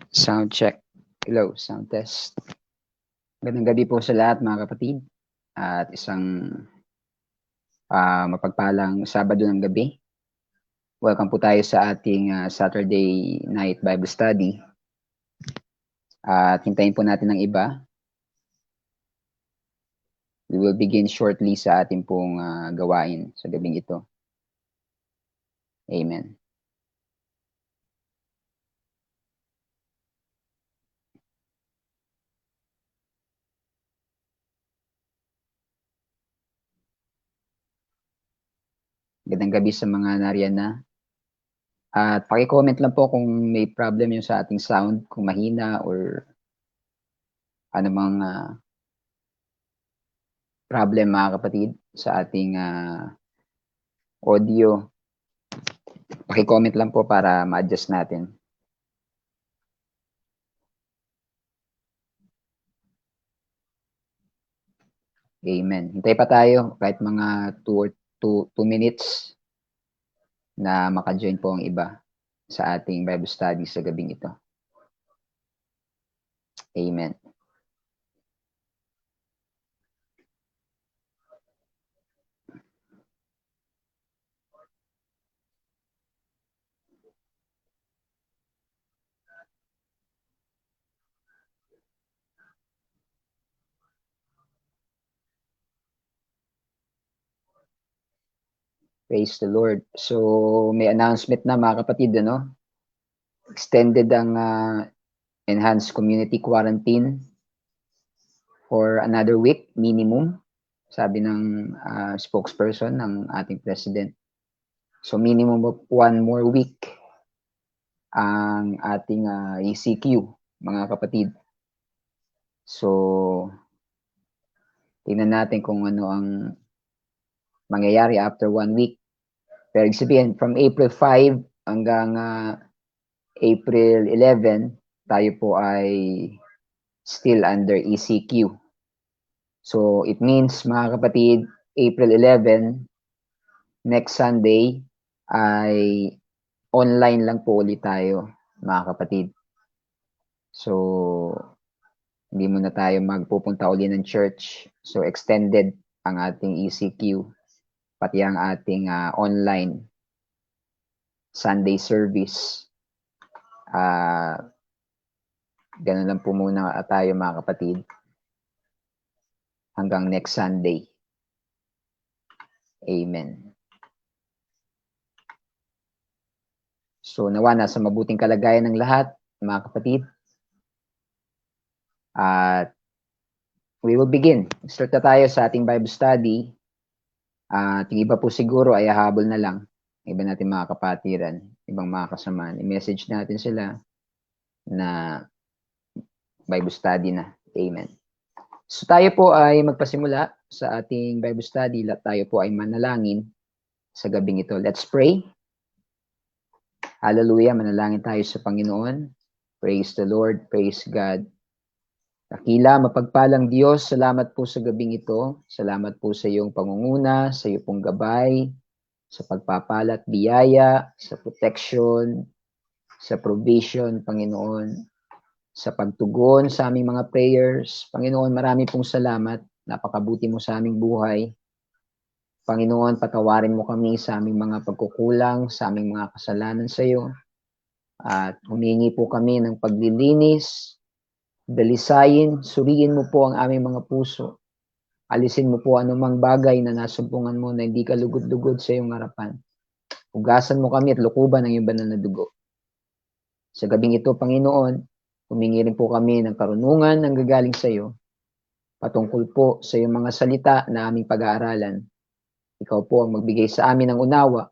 Sound check. Hello, sound test. Magandang gabi po sa lahat mga kapatid. At isang mapagpalang Sabado ng gabi. Welcome po tayo sa ating Saturday night Bible study. At hintayin po natin ng iba. We will begin shortly sa ating pong gawain sa gabing ito. Amen. Magandang gabi sa mga nariyan na. At paki-comment lang po kung may problem yung sa ating sound, kung mahina or anumang problem mga kapatid sa ating audio. Paki-comment lang po para ma-adjust natin. Amen. Hintay pa tayo kahit mga 2 minutes na maka-join po ang iba sa ating Bible study sa gabing ito. Amen. Praise the Lord. So, may announcement na mga kapatid, ano? Extended ang enhanced community quarantine for another week minimum, sabi ng spokesperson ng ating president. So, minimum of 1 more week ang ating ECQ, mga kapatid. So, tingnan natin kung ano ang mangyayari after 1 week. Pero sabihin, from April 5 hanggang April 11, tayo po ay still under ECQ. So, it means, mga kapatid, April 11, next Sunday, ay online lang po ulit tayo, mga kapatid. So, hindi muna tayo magpupunta ulit ng church. So, extended ang ating ECQ, pati ang ating online Sunday service. Ganun lang po muna tayo, mga kapatid, hanggang next Sunday. Amen. So, nawa nasa mabuting kalagayan ng lahat, mga kapatid. At we will begin. Start na tayo sa ating Bible study. At yung iba po siguro ay hahabol na lang. Iba natin mga kapatiran, ibang mga kasamaan. I-message natin sila na Bible study na. Amen. So tayo po ay magpasimula sa ating Bible study. Tayo po ay manalangin sa gabing ito. Let's pray. Hallelujah. Manalangin tayo sa Panginoon. Praise the Lord. Praise God. Dakila, mapagpalang Diyos, salamat po sa gabing ito. Salamat po sa iyong pangunguna, sa iyong pong gabay, sa pagpapalat, biyaya, sa protection, sa provision, Panginoon, sa pagtugon sa aming mga prayers. Panginoon, marami pong salamat. Napakabuti mo sa aming buhay. Panginoon, patawarin mo kami sa aming mga pagkukulang, sa aming mga kasalanan sa iyo. At humingi po kami ng paglilinis, dalisayin, suriin mo po ang aming mga puso. Alisin mo po anumang bagay na nasumpungan mo na hindi ka lugod-lugod sa iyong harapan. Hugasan mo kami at lukuban ang iyong banal na dugo. Sa gabing ito, Panginoon, humingi rin po kami ng karunungan na gagaling sa iyo, patungkol po sa iyong mga salita na aming pag-aaralan. Ikaw po ang magbigay sa amin ng unawa,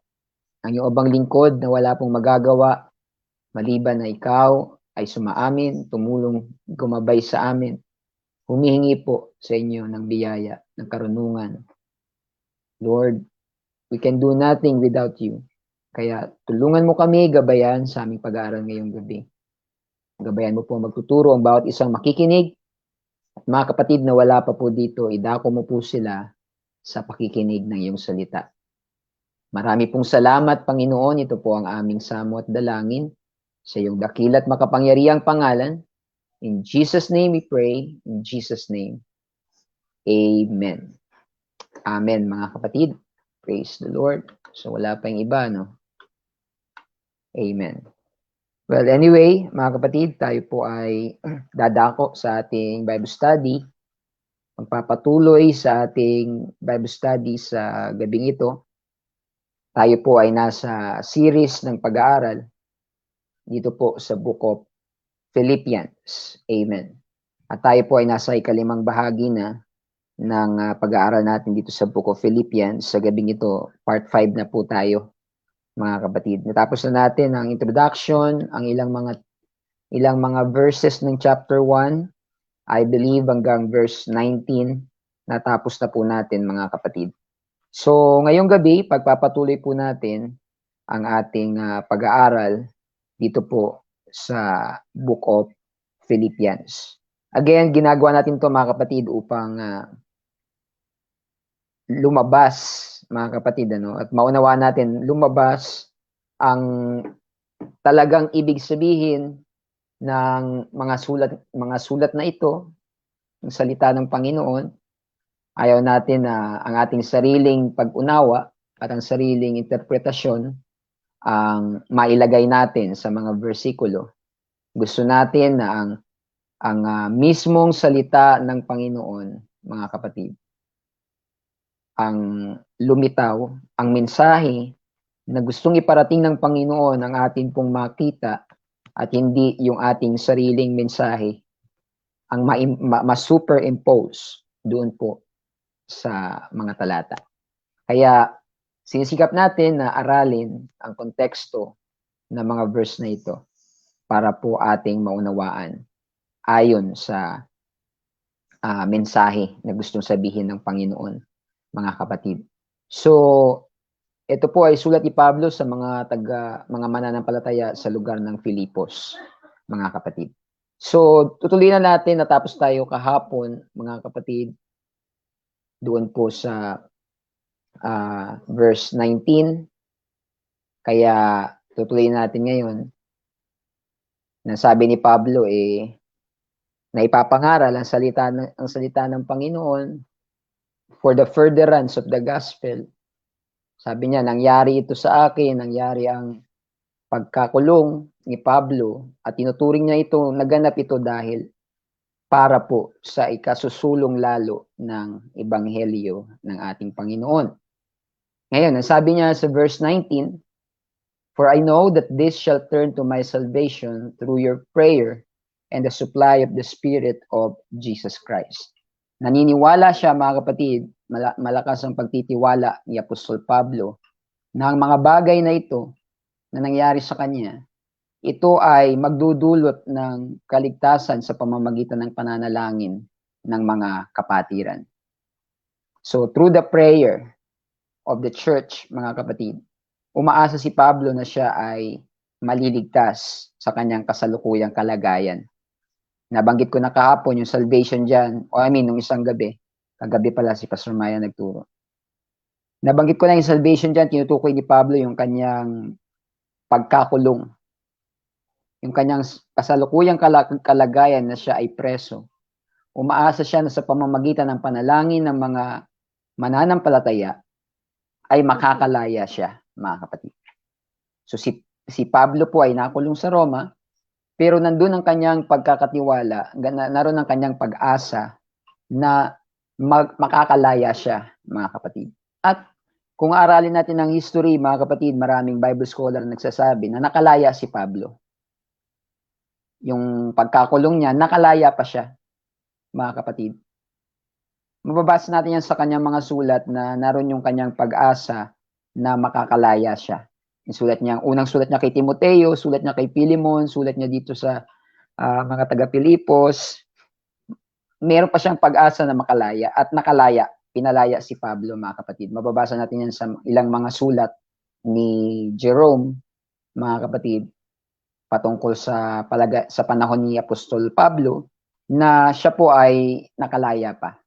ang iyong abang lingkod na wala pong magagawa, maliban na ikaw ay sumaamin, tumulong, gumabay sa amin. Humihingi po sa inyo ng biyaya, ng karunungan. Lord, we can do nothing without you. Kaya tulungan mo kami, gabayan sa aming pag-aaral ngayong gabi. Gabayan mo po magtuturo ang bawat isang makikinig. At mga kapatid na wala pa po dito, idako mo po sila sa pakikinig ng iyong salita. Marami pong salamat, Panginoon. Ito po ang aming samo at dalangin sa iyong dakila't makapangyarihang pangalan. In Jesus' name we pray. In Jesus' name, amen. Amen, mga kapatid. Praise the Lord. So, wala pa yung iba, no? Amen. Well, anyway, mga kapatid, tayo po ay dadako sa ating Bible study. Magpapatuloy sa ating Bible study sa gabing ito. Tayo po ay nasa series ng pag-aaral dito po sa Book of Philippians. Amen. At tayo po ay nasa ikalimang bahagi na ng pag-aaral natin dito sa Book of Philippians. Sa gabing ito, part 5 na po tayo, mga kapatid. Natapos na natin ang introduction, ang ilang mga verses ng chapter 1, I believe hanggang verse 19, natapos na po natin, mga kapatid. So, ngayong gabi, pagpapatuloy po natin ang ating pag-aaral dito po sa Book of Philippians. Again, ginagawa natin to, mga kapatid, upang lumabas, mga kapatid, at maunawaan natin, lumabas ang talagang ibig sabihin ng mga sulat na ito, ng salita ng Panginoon. Ayaw natin na ang ating sariling pag-unawa at ang sariling interpretasyon ang mailagay natin sa mga bersikulo. Gusto natin na ang mismong salita ng Panginoon, mga kapatid, ang lumitaw, ang mensahe na gustong iparating ng Panginoon ang atin pong makita at hindi yung ating sariling mensahe ang ma-superimpose doon po sa mga talata. Kaya sinisikap natin na aralin ang konteksto ng mga verse na ito para po ating maunawaan ayon sa mensahe na gustong sabihin ng Panginoon, mga kapatid. So, ito po ay sulat ni Pablo sa mga mananampalataya sa lugar ng Filipos, mga kapatid. So, tutuloy na natin, natapos tayo kahapon, mga kapatid, doon po sa verse 19. Kaya tutuloy natin ngayon. Nasabi ni Pablo na ipapangaral ang salita ng Panginoon for the furtherance of the gospel. Sabi niya, nangyari ito sa akin, nangyari ang pagkakulong ni Pablo at tinuturing niya ito, naganap ito dahil para po sa ikasusulong lalo ng ebanghelyo ng ating Panginoon. Ngayon, sabi niya sa verse 19, "For I know that this shall turn to my salvation through your prayer and the supply of the Spirit of Jesus Christ." Naniniwala siya, mga kapatid, malakas ang pagtitiwala ni Apostol Pablo na ang mga bagay na ito na nangyari sa kanya, ito ay magdudulot ng kaligtasan sa pamamagitan ng pananalangin ng mga kapatiran. So, through the prayer of the church, mga kapatid, umaasa si Pablo na siya ay maliligtas sa kanyang kasalukuyang kalagayan. Nabanggit ko na kahapon yung salvation dyan, nung isang gabi. Kagabi pala si Pastor Maya nagturo. Nabanggit ko na yung salvation dyan, tinutukoy ni Pablo yung kanyang pagkakulong. Yung kanyang kasalukuyang kalagayan na siya ay preso. Umaasa siya na sa pamamagitan ng panalangin ng mga mananampalataya ay makakalaya siya, mga kapatid. So si Pablo po ay nakulong sa Roma, pero nandun ang kanyang pagkakatiwala, naroon ang kanyang pag-asa na makakalaya siya, mga kapatid. At kung aralin natin ang history, mga kapatid, maraming Bible scholar nagsasabi na nakalaya si Pablo. Yung pagkakulong niya, nakalaya pa siya, mga kapatid. Mababasa natin yan sa kanyang mga sulat na naroon yung kanyang pag-asa na makakalaya siya. Yung sulat niya, unang sulat niya kay Timoteo, sulat niya kay Philemon, sulat niya dito sa mga taga-Pilipos. Meron pa siyang pag-asa na makalaya at nakalaya, pinalaya si Pablo, mga kapatid. Mababasa natin yan sa ilang mga sulat ni Jerome, mga kapatid, patungkol sa panahon ni Apostol Pablo na siya po ay nakalaya pa.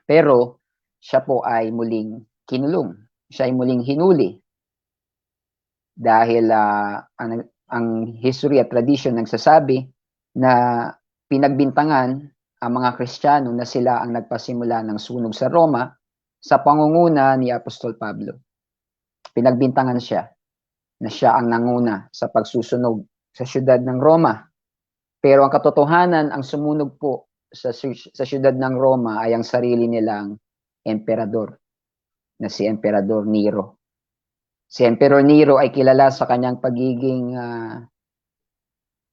Pero siya po ay muling kinulong. Siya ay muling hinuli. Dahil ang history at tradition nagsasabi na pinagbintangan ang mga Kristiyano na sila ang nagpasimula ng sunog sa Roma sa pangunguna ni Apostol Pablo. Pinagbintangan siya na siya ang nanguna sa pagsusunog sa siyudad ng Roma. Pero ang katotohanan, ang sumunog po sa siyudad ng Roma ay ang sarili nilang emperador, na si Emperador Nero. Si Emperor Nero ay kilala sa kanyang pagiging,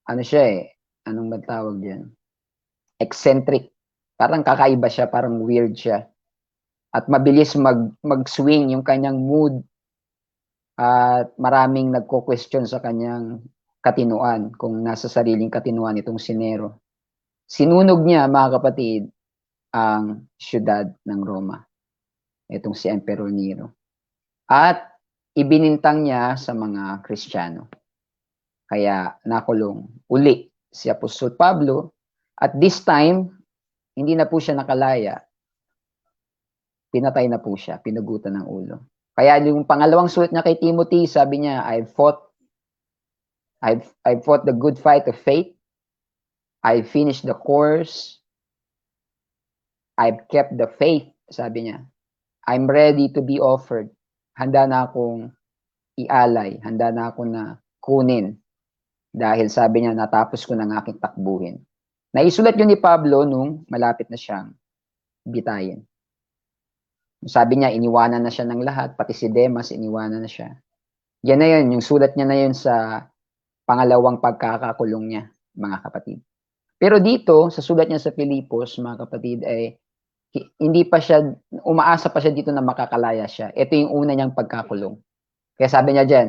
ano siya anong ba tawag diyan? Eccentric. Parang kakaiba siya, parang weird siya. At mabilis mag-swing yung kanyang mood. At maraming nagko-question sa kanyang katinuan, kung nasa sariling katinuan itong si Nero. Sinunog niya, mga kapatid, ang siyudad ng Roma. Itong si Emperor Nero. At ibinintang niya sa mga Kristiyano. Kaya nakulong uli si Apostol Pablo. At this time, hindi na po siya nakalaya. Pinatay na po siya, pinugutan ng ulo. Kaya yung pangalawang sulat niya kay Timothy, sabi niya, I've fought the good fight of faith. I've finished the course. I've kept the faith, sabi niya. I'm ready to be offered. Handa na akong ialay. Handa na akong na kunin. Dahil sabi niya, natapos ko ng aking takbuhin. Naisulat yun ni Pablo nung malapit na siyang bitayin. Sabi niya, iniwanan na siya ng lahat. Pati si Demas, iniwanan na siya. Yan na yun, yung sulat niya na yun sa pangalawang pagkakakulong niya, mga kapatid. Pero dito, sa sulat niya sa Filipos, mga kapatid, ay hindi pa siya, umaasa pa siya dito na makakalaya siya. Ito yung una niyang pagkakulong. Kaya sabi niya dyan,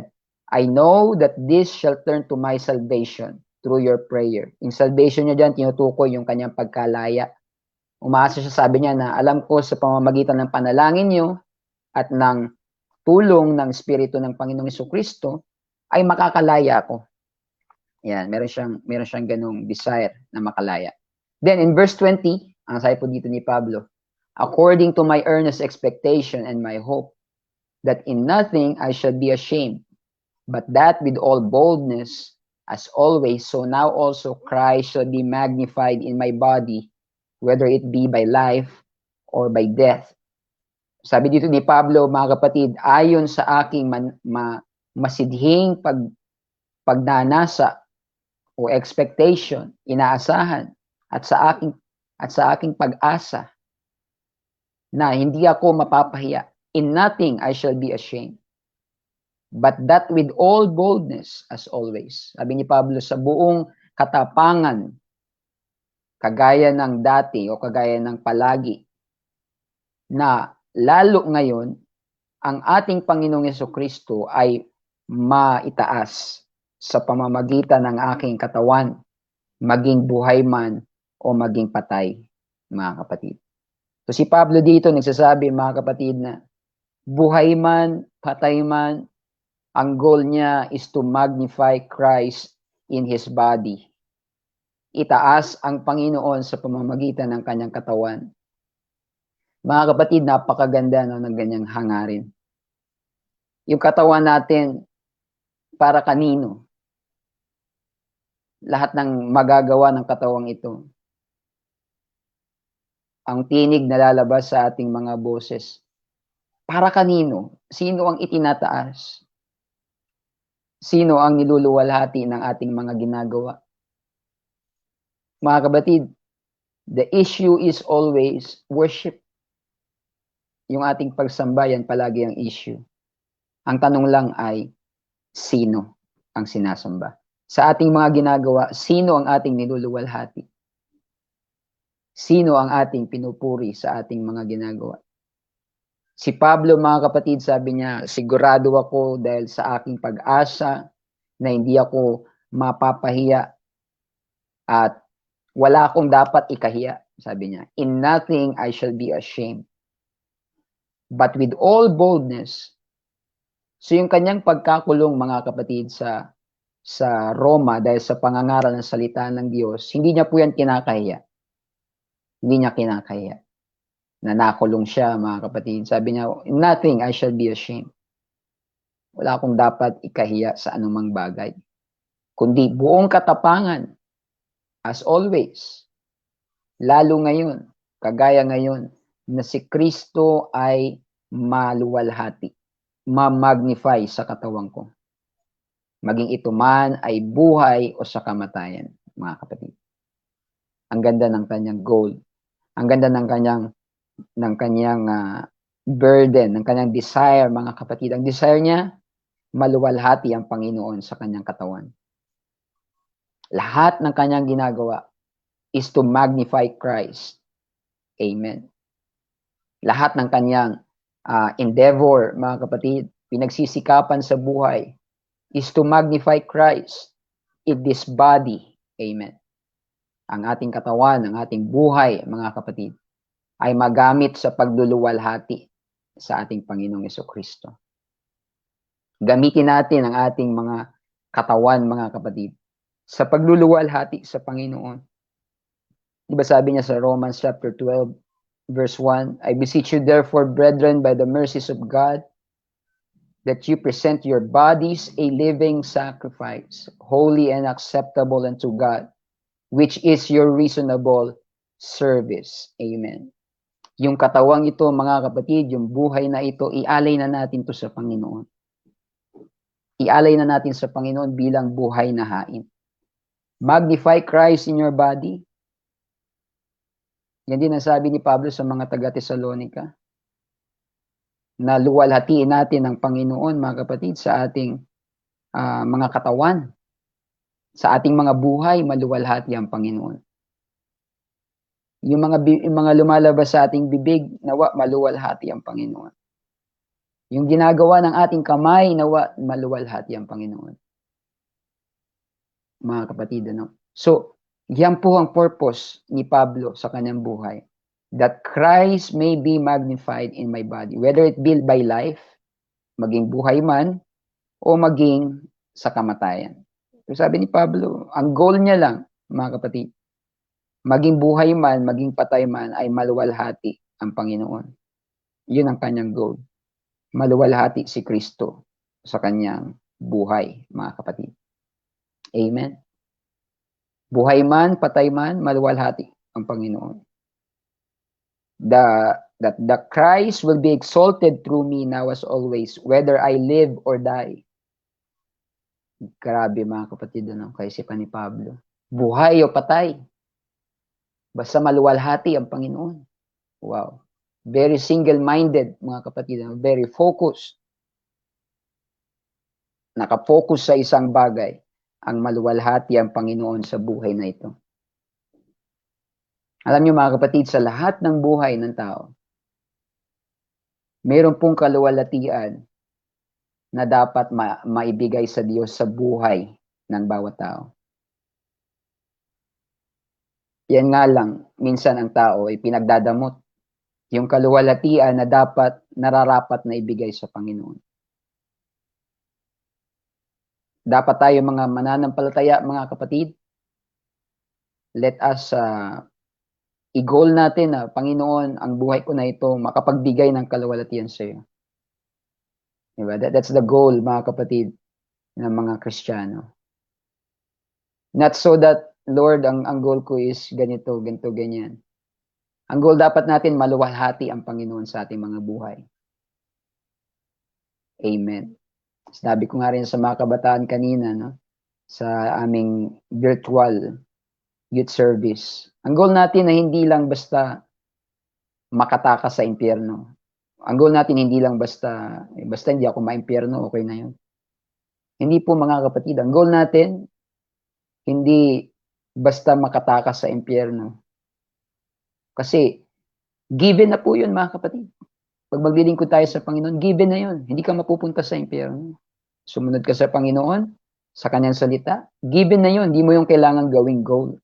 I know that this shall turn to my salvation through your prayer. Yung salvation niya dyan, tinutukoy yung kanyang pagkalaya. Umaasa siya, sabi niya na alam ko sa pamamagitan ng panalangin niyo at ng tulong ng Espiritu ng Panginoong Jesucristo ay makakalaya ako. Yan, meron siyang ganung desire na makalaya. Then in verse 20, ang sabi po dito ni Pablo, according to my earnest expectation and my hope, that in nothing I shall be ashamed, but that with all boldness, as always, so now also Christ shall be magnified in my body, whether it be by life or by death. Sabi dito ni Pablo, mga kapatid, ayon sa aking masidhing pagnanasa o expectation, inaasahan, at sa aking pag-asa na hindi ako mapapahiya. In nothing I shall be ashamed, but that with all boldness as always. Sabi ni Pablo, sa buong katapangan, kagaya ng dati o kagaya ng palagi, na lalo ngayon, ang ating Panginoong Jesucristo ay maitaas sa pamamagitan ng aking katawan, maging buhay man o maging patay, mga kapatid. So si Pablo dito nagsasabi, mga kapatid, na buhay man, patay man, ang goal niya is to magnify Christ in His body. Itaas ang Panginoon sa pamamagitan ng kanyang katawan. Mga kapatid, napakaganda ng ganyang hangarin. Yung katawan natin, para kanino? Lahat ng magagawa ng katawang ito. Ang tinig na lalabas sa ating mga boses. Para kanino? Sino ang itinataas? Sino ang niluluwalhati ng ating mga ginagawa? Mga kapatid, the issue is always worship. Yung ating pagsambayan palagi ang issue. Ang tanong lang ay, sino ang sinasamba? Sa ating mga ginagawa, sino ang ating niluluwalhati? Sino ang ating pinupuri sa ating mga ginagawa? Si Pablo, mga kapatid, sabi niya, sigurado ako dahil sa aking pag-asa na hindi ako mapapahiya at wala akong dapat ikahiya, sabi niya. In nothing I shall be ashamed, but with all boldness. So yung kanyang pagkakulong, mga kapatid, sa Roma dahil sa pangangaral ng salita ng Diyos, hindi niya po yan kinakahiya. Hindi niya kinakahiya. Na nakulong siya, mga kapatid. Sabi niya, in nothing I shall be ashamed. Wala akong dapat ikahiya sa anumang bagay. kundi buong katapangan, as always, lalo ngayon, kagaya ngayon, na si Kristo ay maluwalhati, ma-magnify sa katawan ko. Maging ito man ay buhay o sa kamatayan, mga kapatid. Ang ganda ng kanyang goal. Ang ganda ng kanyang burden, ng kanyang desire, mga kapatid. Ang desire niya, maluwalhati ang Panginoon sa kanyang katawan. Lahat ng kanyang ginagawa is to magnify Christ. Amen. Lahat ng kanyang endeavor, mga kapatid, pinagsisikapan sa buhay, is to magnify Christ in this body. Amen. Ang ating katawan, ang ating buhay, mga kapatid, ay magamit sa pagluluwalhati sa ating Panginoong Jesucristo. Gamitin natin ang ating mga katawan, mga kapatid, sa pagluluwalhati sa Panginoon. Diba sabi niya sa Romans chapter 12, verse 1, I beseech you therefore, brethren, by the mercies of God, that you present your bodies a living sacrifice, holy and acceptable unto God, which is your reasonable service. Amen. Yung katawang ito, mga kapatid, yung buhay na ito, ialay na natin to sa Panginoon. Ialay na natin sa Panginoon bilang buhay na hain. Magnify Christ in your body. Yan din ang sabi ni Pablo sa mga taga-Tesalonica, na luwalhatiin natin ang Panginoon, mga kapatid, sa ating mga katawan. Sa ating mga buhay, maluwalhati ang Panginoon. Yung mga lumalabas sa ating bibig, nawa maluwalhati ang Panginoon. Yung ginagawa ng ating kamay, nawa maluwalhati ang Panginoon. Mga kapatid, ano? So, yan po ang purpose ni Pablo sa kanyang buhay. That Christ may be magnified in my body. Whether it be by life, maging buhay man, o maging sa kamatayan. So, sabi ni Pablo, ang goal niya lang, mga kapatid, maging buhay man, maging patay man, ay maluwalhati ang Panginoon. Yun ang kanyang goal. Maluwalhati si Kristo sa kanyang buhay, mga kapatid. Amen. Buhay man, patay man, maluwalhati ang Panginoon. That the Christ will be exalted through me now as always, whether I live or die. Grabe, mga kapatid, ano, kaisipan ni Pablo. Buhay o patay, basta maluwalhati ang Panginoon. Wow. Very single-minded, mga kapatid, ano, very focused. Nakafocus sa isang bagay, ang maluwalhati ang Panginoon sa buhay na ito. Alam niyo, mga kapatid, sa lahat ng buhay ng tao, mayroon pong kaluwalhatian na dapat maibigay sa Diyos sa buhay ng bawat tao. Yan nga lang, minsan ang tao ay pinagdadamot yung kaluwalhatian na dapat nararapat na ibigay sa Panginoon. Dapat tayo mga mananampalataya, mga kapatid, let us i-goal natin na, Panginoon, ang buhay ko na ito, makapagbigay ng kaluwalhatian sa iyo. Diba? That's the goal, mga kapatid, ng mga Kristiyano. Not so that, Lord, ang goal ko is ganito, ganyan. Ang goal dapat natin, maluwalhati ang Panginoon sa ating mga buhay. Amen. Sabi ko nga rin sa mga kabataan kanina, no? Sa aming virtual youth service. Ang goal natin na hindi lang basta makatakas sa impyerno. Ang goal natin hindi lang basta hindi ako ma-impyerno, okay na yun. Hindi po, mga kapatid. Ang goal natin, hindi basta makatakas sa impyerno. Kasi, given na po yun, mga kapatid. Pag maglilingkod tayo sa Panginoon, given na yun. Hindi ka mapupunta sa impyerno. Sumunod ka sa Panginoon, sa kanyang salita, given na yun. Hindi mo yung kailangan gawing goal.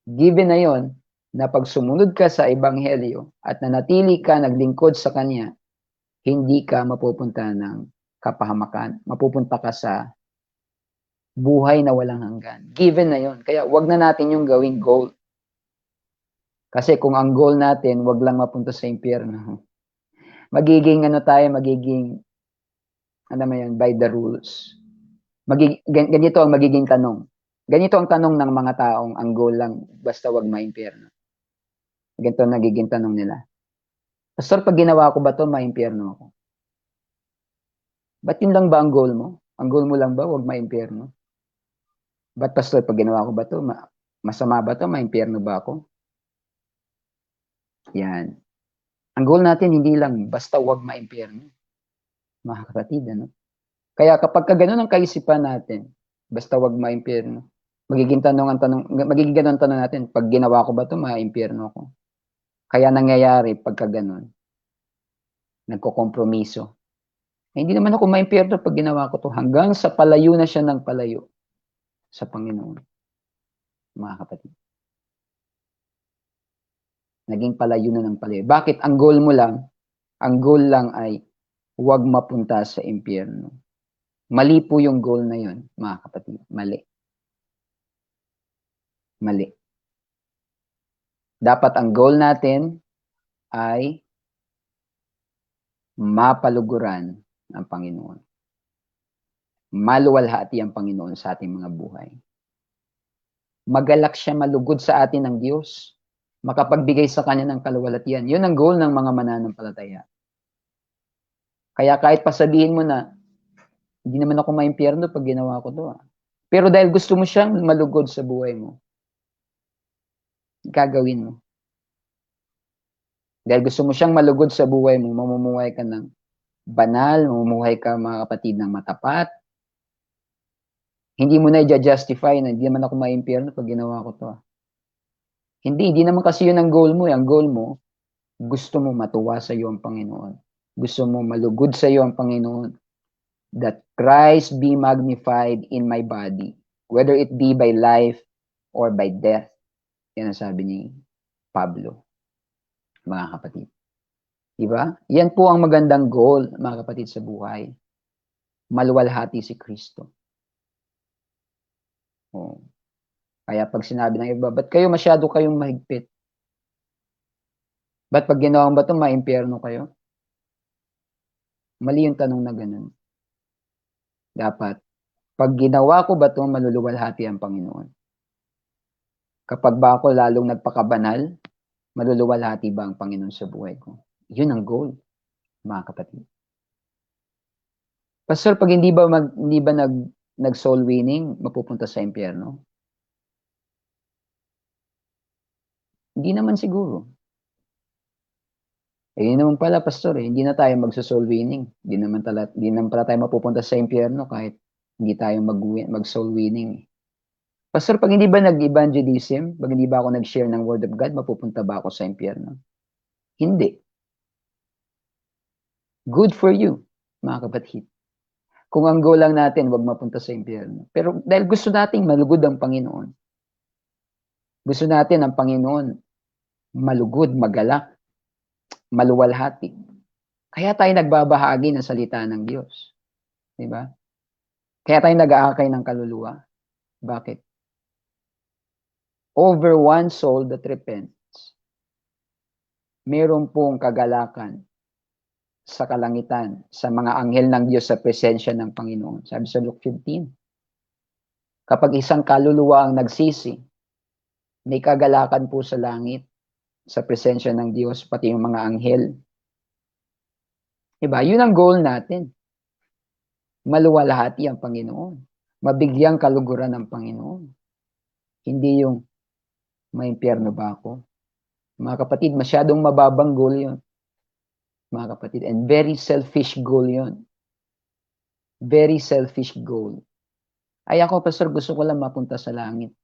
Given na yon na pag sumunod ka sa Ebanghelyo at nanatili ka naglingkod sa Kanya, hindi ka mapupunta ng kapahamakan. Mapupunta ka sa buhay na walang hanggan. Given na yon. Kaya wag na natin yung gawing goal. Kasi kung ang goal natin, wag lang mapunta sa impyerno. Magiging by the rules. Ganito ang magiging tanong. Ganito ang tanong ng mga taong ang goal lang, basta wag maimpyerno. Ganito ang nagiging tanong nila. Pastor, pag ginawa ko ba to, maimpyerno ako? Ba't yun lang ba ang goal mo? Ang goal mo lang ba, wag maimpyerno? Ba't pastor, pag ginawa ko ba to, masama ba to, maimpyerno ba ako? Yan. Ang goal natin, hindi lang basta wag maimpyerno. Mga kapatid, ano? Kaya kapag ganun ang kaisipan natin, basta wag maimpyerno, magiging ganun ang tanong natin, pag ginawa ko ba to, maimpyerno ako? Kaya nangyayari pagka ganun, nagkokompromiso. Hindi naman ako maimpyerno pag ginawa ko to, hanggang sa palayo na siya ng palayo sa Panginoon, mga kapatid. Naging palayo na ng palayo. Bakit? Ang goal lang ay huwag mapunta sa impyerno. Mali po yung goal na yun, mga kapatid. Mali. Mali. Dapat ang goal natin ay mapaluguran ang Panginoon. Maluwalhati ang Panginoon sa ating mga buhay. Magalak siya malugod sa atin ng Diyos. Makapagbigay sa Kanya ng kaluwalhatian. Yun ang goal ng mga mananampalataya. Kaya kahit pasabihin mo na, hindi naman ako maimpyerno pag ginawa ko to. Pero dahil gusto mo siyang malugod sa buhay mo, gagawin mo. Dahil gusto mo siyang malugod sa buhay mo, mamumuhay ka ng banal, mamumuhay ka, mga kapatid, ng matapat. Hindi mo na i-justify na hindi naman ako maimpyerno pag ginawa ko to. Hindi naman kasi yun ang goal mo. Ang goal mo, gusto mo matuwa sa iyo ang Panginoon. Gusto mo malugod sa iyo ang Panginoon. That Christ be magnified in my body, whether it be by life or by death. Yan ang sabi ni Pablo, mga kapatid. Diba? Yan po ang magandang goal, mga kapatid, sa buhay. Maluwalhati si Kristo. Oh. Kaya pag sinabi ng iba, ba't kayo masyado kayong mahigpit? Ba't pag ginawa ba ito, maimpyerno kayo? Mali yung tanong na ganun. Dapat, pag ginawa ko ba ito, maluluwalhati ang Panginoon? Kapag ba ako lalong nagpakabanal, maluluwalhati ba ang Panginoon sa buhay ko? Yun ang goal, mga kapatid. Pastor, pag hindi ba nag soul winning, mapupunta sa impyerno? Hindi naman siguro. Eh, yun naman pala, pastor, hindi na tayo magso-soul winning. Hindi naman pala tayo mapupunta sa impyerno kahit hindi tayo mag-soul winning. Pastor, pag hindi ba nag-evangelism, pag hindi ba ako nag-share ng word of God, mapupunta ba ako sa impyerno? Hindi. Good for you, mga kapatid. Kung ang goal lang natin, wag mapunta sa impyerno. Pero dahil gusto nating malugod ang Panginoon, gusto natin ang Panginoon malugod, magalak, maluwalhati. Kaya tayo nagbabahagi ng salita ng Diyos. Di ba? Kaya tayo nag-aakay ng kaluluwa. Bakit? Over one soul that repents, meron pong kagalakan sa kalangitan, sa mga anghel ng Diyos sa presensya ng Panginoon. Sabi sa Luke 15. Kapag isang kaluluwa ang nagsisi, may kagalakan po sa langit, sa presensya ng Diyos, pati yung mga anghel. Diba? Yun ang goal natin. Maluwalhati ang Panginoon. Mabigyang kaluguran ng Panginoon. Hindi yung may impyerno ba ako? Mga kapatid, masyadong mababang goal yun. Mga kapatid, and very selfish goal yun. Very selfish goal. Ay ako, pastor, gusto ko lang mapunta sa langit.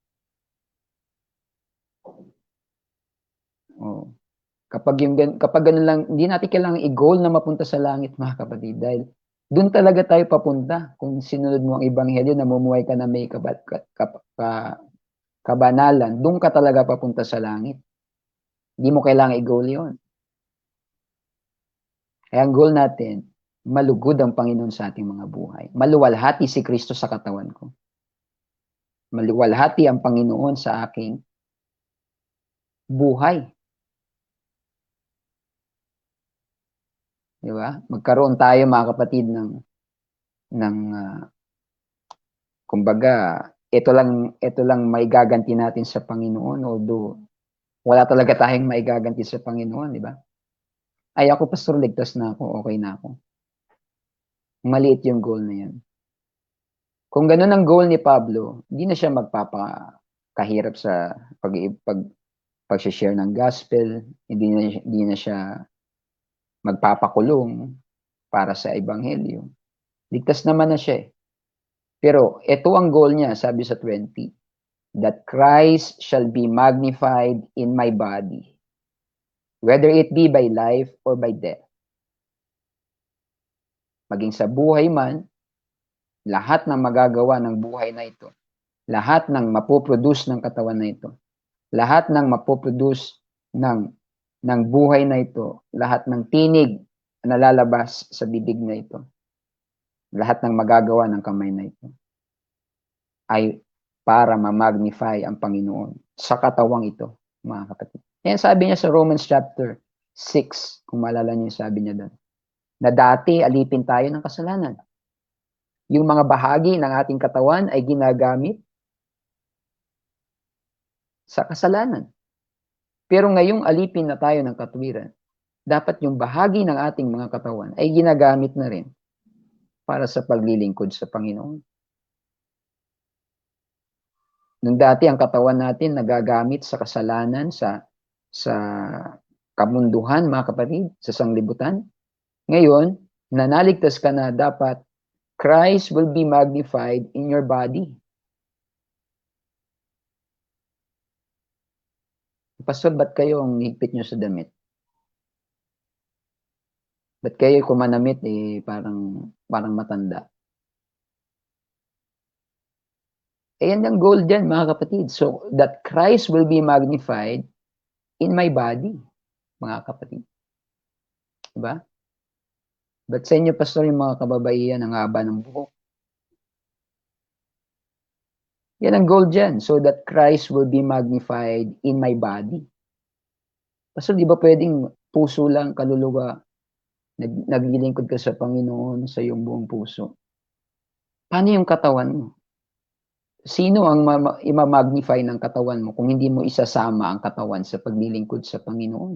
Oh. Kapag ganun lang, hindi natin kailangan i-goal na mapunta sa langit, mga kapatid, dahil doon talaga tayo papunta. Kung sinunod mo ang ebanghelyo, namumuhay ka na may kabanalan, doon ka talaga papunta sa langit. Hindi mo kailangan i-goal yun. Kaya ang goal natin, malugod ang Panginoon sa ating mga buhay. Maluwalhati si Kristo sa katawan ko. Maluwalhati ang Panginoon sa aking buhay. Di ba? Magkaroon tayo, mga kapatid, ng Kumbaga, ito lang may gaganti natin sa Panginoon, although wala talaga tayong maigaganti sa Panginoon, di ba? Ay ako, pastor, ligtas na ako, okay na ako. Maliit yung goal na yan. Kung ganun ang goal ni Pablo, hindi na siya magpapakahirap sa pag-share ng gospel, hindi na siya magpapakulong para sa ebanghelyo. Ligtas naman na siya eh. Pero ito ang goal niya, sabi sa 20, that Christ shall be magnified in my body, whether it be by life or by death. Maging sa buhay man, lahat ng magagawa ng buhay na ito, lahat ng mapoproduce ng katawan na ito, lahat ng mapoproduce ng buhay na ito, lahat ng tinig na lalabas sa bibig na ito, lahat ng magagawa ng kamay na ito, ay para ma-magnify ang Panginoon sa katawang ito, mga kapatid. Yan sabi niya sa Romans chapter 6, kung maalala niyo sabi niya doon, na dati alipin tayo ng kasalanan. Yung mga bahagi ng ating katawan ay ginagamit sa kasalanan. Pero ngayong alipin na tayo ng katuwiran, dapat yung bahagi ng ating mga katawan ay ginagamit na rin para sa paglilingkod sa Panginoon. Nung dati ang katawan natin nagagamit sa kasalanan, sa kamunduhan, mga kapatid, sa sanglibutan. Ngayon, nanaligtas ka na, dapat Christ will be magnified in your body. Pastor, ba't kayo ang higpit nyo sa damit? Ba't kayo kumanamit parang matanda? Yan ang goal dyan, mga kapatid. So, that Christ will be magnified in my body, mga kapatid. Diba? Ba't sa inyo, pastor, yung mga kababaihan, ang haba ng buhok? Yan ang goal dyan. So that Christ will be magnified in my body. Pastor, di ba pwedeng puso lang, kaluluwa, naglilingkod ka sa Panginoon sa iyong buong puso? Paano yung katawan mo? Sino ang ima-magnify ng katawan mo kung hindi mo isasama ang katawan sa paglilingkod sa Panginoon?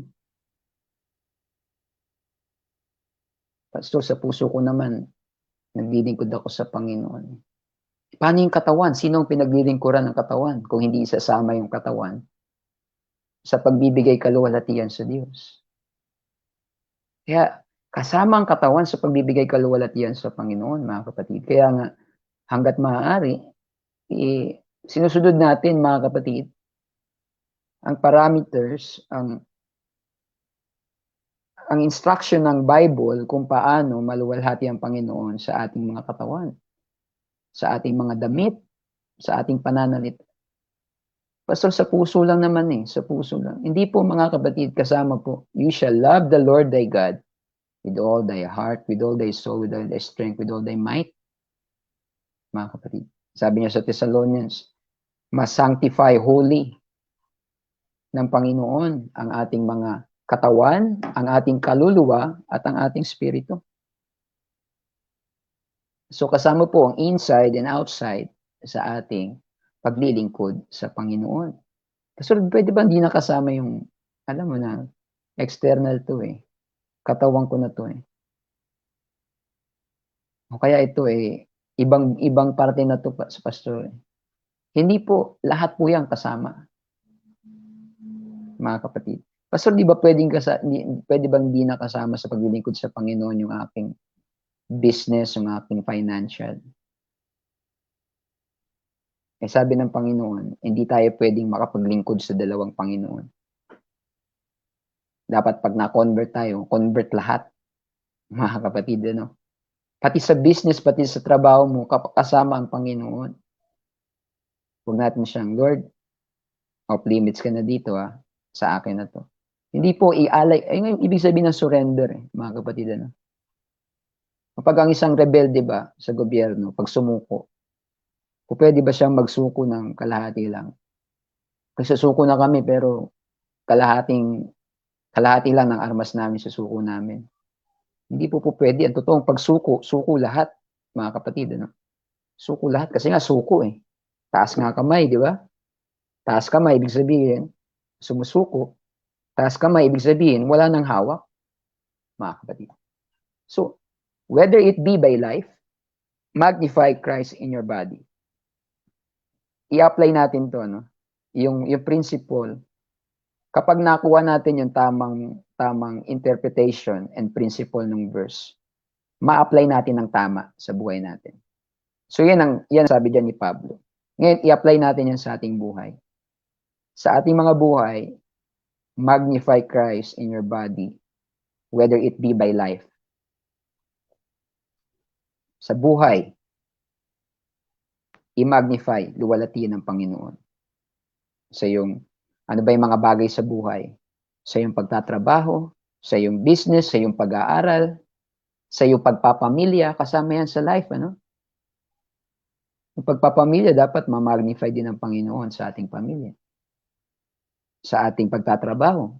Pastor, sa puso ko naman, naglilingkod ako sa Panginoon. Paano yung katawan? Sino ang pinaglilingkuran ng katawan kung hindi isasama yung katawan sa pagbibigay kaluwalhatian sa Diyos? Kaya kasama ang katawan sa pagbibigay kaluwalhatian sa Panginoon, mga kapatid. Kaya nga, hanggat maaari, sinusunod natin, mga kapatid, ang parameters, ang instruction ng Bible kung paano maluwalhati ang Panginoon sa ating mga katawan, sa ating mga damit, sa ating pananalita. Pastor, sa puso lang naman sa puso lang. Hindi po, mga kapatid, kasama po, you shall love the Lord thy God with all thy heart, with all thy soul, with all thy strength, with all thy might. Mga kapatid, sabi niya sa Thessalonians, ma-sanctify holy ng Panginoon ang ating mga katawan, ang ating kaluluwa, at ang ating spirito. So kasama po ang inside and outside sa ating paglilingkod sa Panginoon. Kasi pwede ba hindi nakasama yung, alam mo na, external to katawan ko na to O kaya ito ibang parte na to sa pastor Hindi po, lahat po yan kasama. Mga kapatid. Pastor, di ba pwede bang hindi nakasama sa paglilingkod sa Panginoon yung aking business, yung aking financial? Sabi ng Panginoon, hindi tayo pwedeng makapaglingkod sa dalawang Panginoon. Dapat pag na-convert tayo, convert lahat. Mga kapatid, Pati sa business, pati sa trabaho mo, kasama ang Panginoon. Huwag natin siyang, Lord, off limits ka na dito sa akin na to. Hindi po ialay, yung ibig sabihin ng surrender mga kapatid. Kapag ang isang rebelde ba sa gobyerno, pag sumuko, o pwede ba siyang magsuko ng kalahati lang? Kasi suko na kami pero kalahati lang ng armas namin sa suko namin. Hindi po pwede. Ang totoong pagsuko, suko lahat, mga kapatid. Suko lahat kasi nga suko eh. Taas nga kamay, di ba? Taas kamay, ibig sabihin, sumusuko. Taas kamay, ibig sabihin, wala nang hawak, mga kapatid. So, whether it be by life, magnify Christ in your body. I-apply natin to, no? Yung principle. Kapag nakuha natin yung tamang interpretation and principle ng verse, ma-apply natin ng tama sa buhay natin. So yan sabi diyan ni Pablo. Ngayon, i-apply natin yan sa ating buhay. Sa ating mga buhay, magnify Christ in your body, whether it be by life. Sa buhay, i-magnify, luwalhatian ng Panginoon. Sa yung, ano ba yung mga bagay sa buhay? Sa yung pagtatrabaho, sa yung business, sa yung pag-aaral, sa yung pagpapamilya, kasama yan sa life, ano? Yung pagpapamilya, dapat ma-magnify din ng Panginoon sa ating pamilya. Sa ating pagtatrabaho.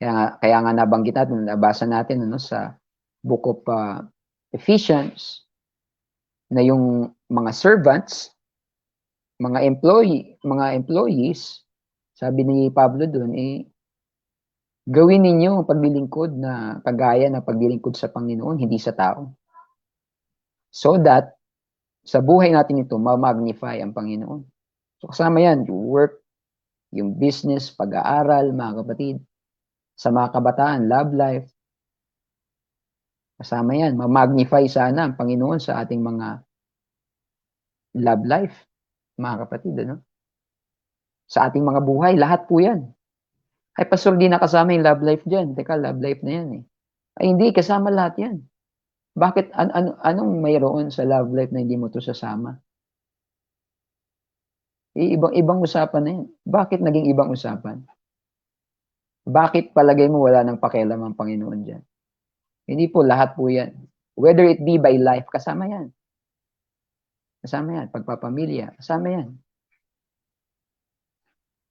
Kaya nga nabanggit natin, nabasa natin ano, sa book of Ephesians, na yung mga servants, mga employees, sabi ni Pablo doon, gawin ninyo ang paglilingkod na kagaya ng paglilingkod sa Panginoon, hindi sa tao. So that, sa buhay natin ito, ma-magnify ang Panginoon. So kasama yan, yung work, yung business, pag-aaral, mga kapatid. Sa mga kabataan, love life. Kasama yan, ma-magnify sana ang Panginoon sa ating mga love life, mga kapatid. Ano? Sa ating mga buhay, lahat po yan. Ay, pastor, di nakasama yung love life dyan. Teka, love life na yan eh. Ay, hindi, kasama lahat yan. Bakit, anong mayroon sa love life na hindi mo to sasama? Ibang usapan na yan. Bakit naging ibang usapan? Bakit palagay mo wala nang pakialam ang Panginoon dyan? Hindi po, lahat po yan. Whether it be by life, kasama yan. Kasama yan. Pagpapamilya, kasama yan.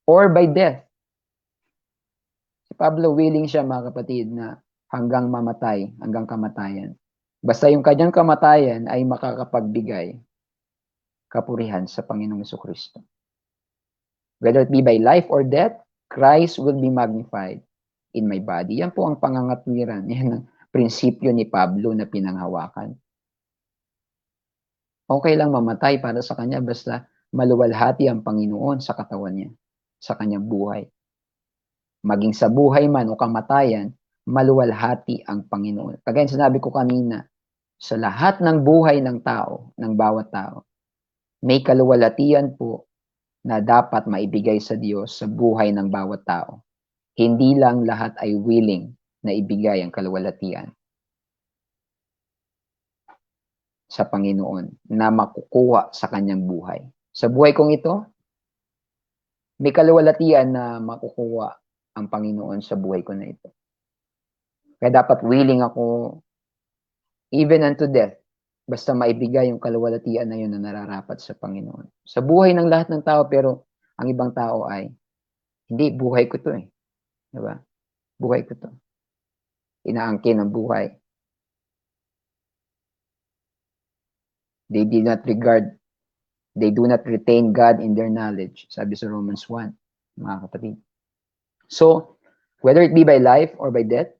Or by death. Si Pablo willing siya, mga kapatid, na hanggang mamatay, hanggang kamatayan. Basta yung kanyang kamatayan ay makakapagbigay kapurihan sa Panginoong Jesucristo. Whether it be by life or death, Christ will be magnified in my body. Yan po ang pangangatwiran. Yan ang prinsipyo ni Pablo na pinanghawakan. Okay lang mamatay para sa kanya basta maluwalhati ang Panginoon sa katawan niya, sa kanyang buhay. Maging sa buhay man o kamatayan, maluwalhati ang Panginoon. Kagaya sinabi ko kanina, sa lahat ng buhay ng tao, ng bawat tao, may kaluwalhatian po na dapat maibigay sa Diyos sa buhay ng bawat tao. Hindi lang lahat ay willing na ibigay ang kaluwalhatian sa Panginoon na makukuha sa kanyang buhay. Sa buhay kong ito, may kaluwalhatian na makukuha ang Panginoon sa buhay ko na ito. Kaya dapat willing ako even unto death, basta maibigay yung kaluwalhatian na yun na nararapat sa Panginoon. Sa buhay ng lahat ng tao, pero ang ibang tao ay, hindi, buhay ko to eh. Diba? Buhay ko to. Inaangkin ang buhay. They do not retain God in their knowledge. Sabi sa Romans 1, mga kapatid. So, whether it be by life or by death,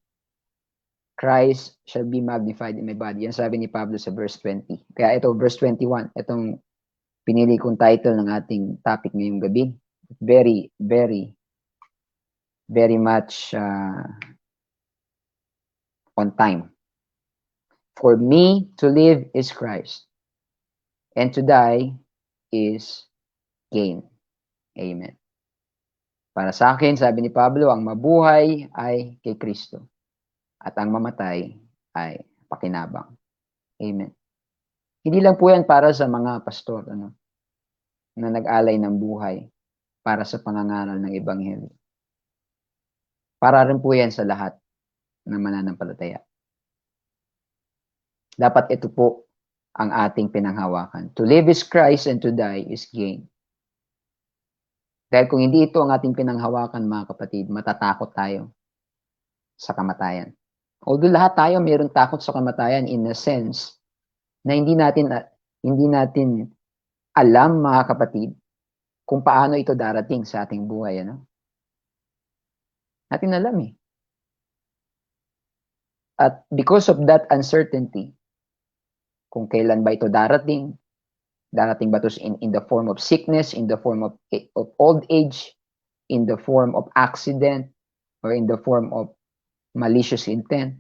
Christ shall be magnified in my body. Yan sabi ni Pablo sa verse 20. Kaya ito, verse 21, itong pinili kong title ng ating topic ngayong gabi. Very, very, very much on time. For me to live is Christ, and to die is gain. Amen. Para sa akin, sabi ni Pablo, ang mabuhay ay kay Kristo at ang mamatay ay pakinabang. Amen. Hindi lang po yan para sa mga pastor na nag-alay ng buhay para sa pangangaral ng Ebanghelyo. Para rin po yan sa lahat ng mananampalataya. Dapat ito po ang ating pinanghawakan. To live is Christ and to die is gain. Dahil kung hindi ito ang ating pinanghawakan, mga kapatid, matatakot tayo sa kamatayan. Although lahat tayo mayroong takot sa kamatayan in a sense na hindi natin Hindi natin alam, mga kapatid, kung paano ito darating sa ating buhay. Ano? Natin alam eh. At because of that uncertainty, kung kailan ba ito darating ba ito in the form of sickness, in the form of old age, in the form of accident, or in the form of malicious intent.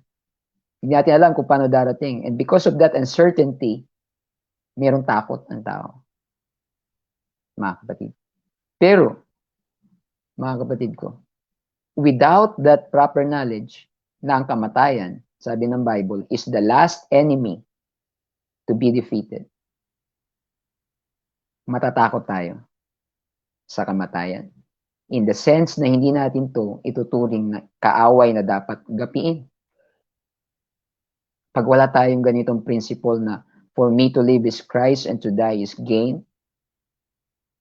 Hindi natin alam kung paano darating. And because of that uncertainty, mayroong takot ang tao. Mga kapatid. Pero, mga kapatid ko, without that proper knowledge na ang kamatayan, sabi ng Bible, is the last enemy to be defeated. Matatakot tayo sa kamatayan. In the sense na hindi natin to ituturing na kaaway na dapat gapiin. Pag wala tayong ganitong principle na for me to live is Christ and to die is gain,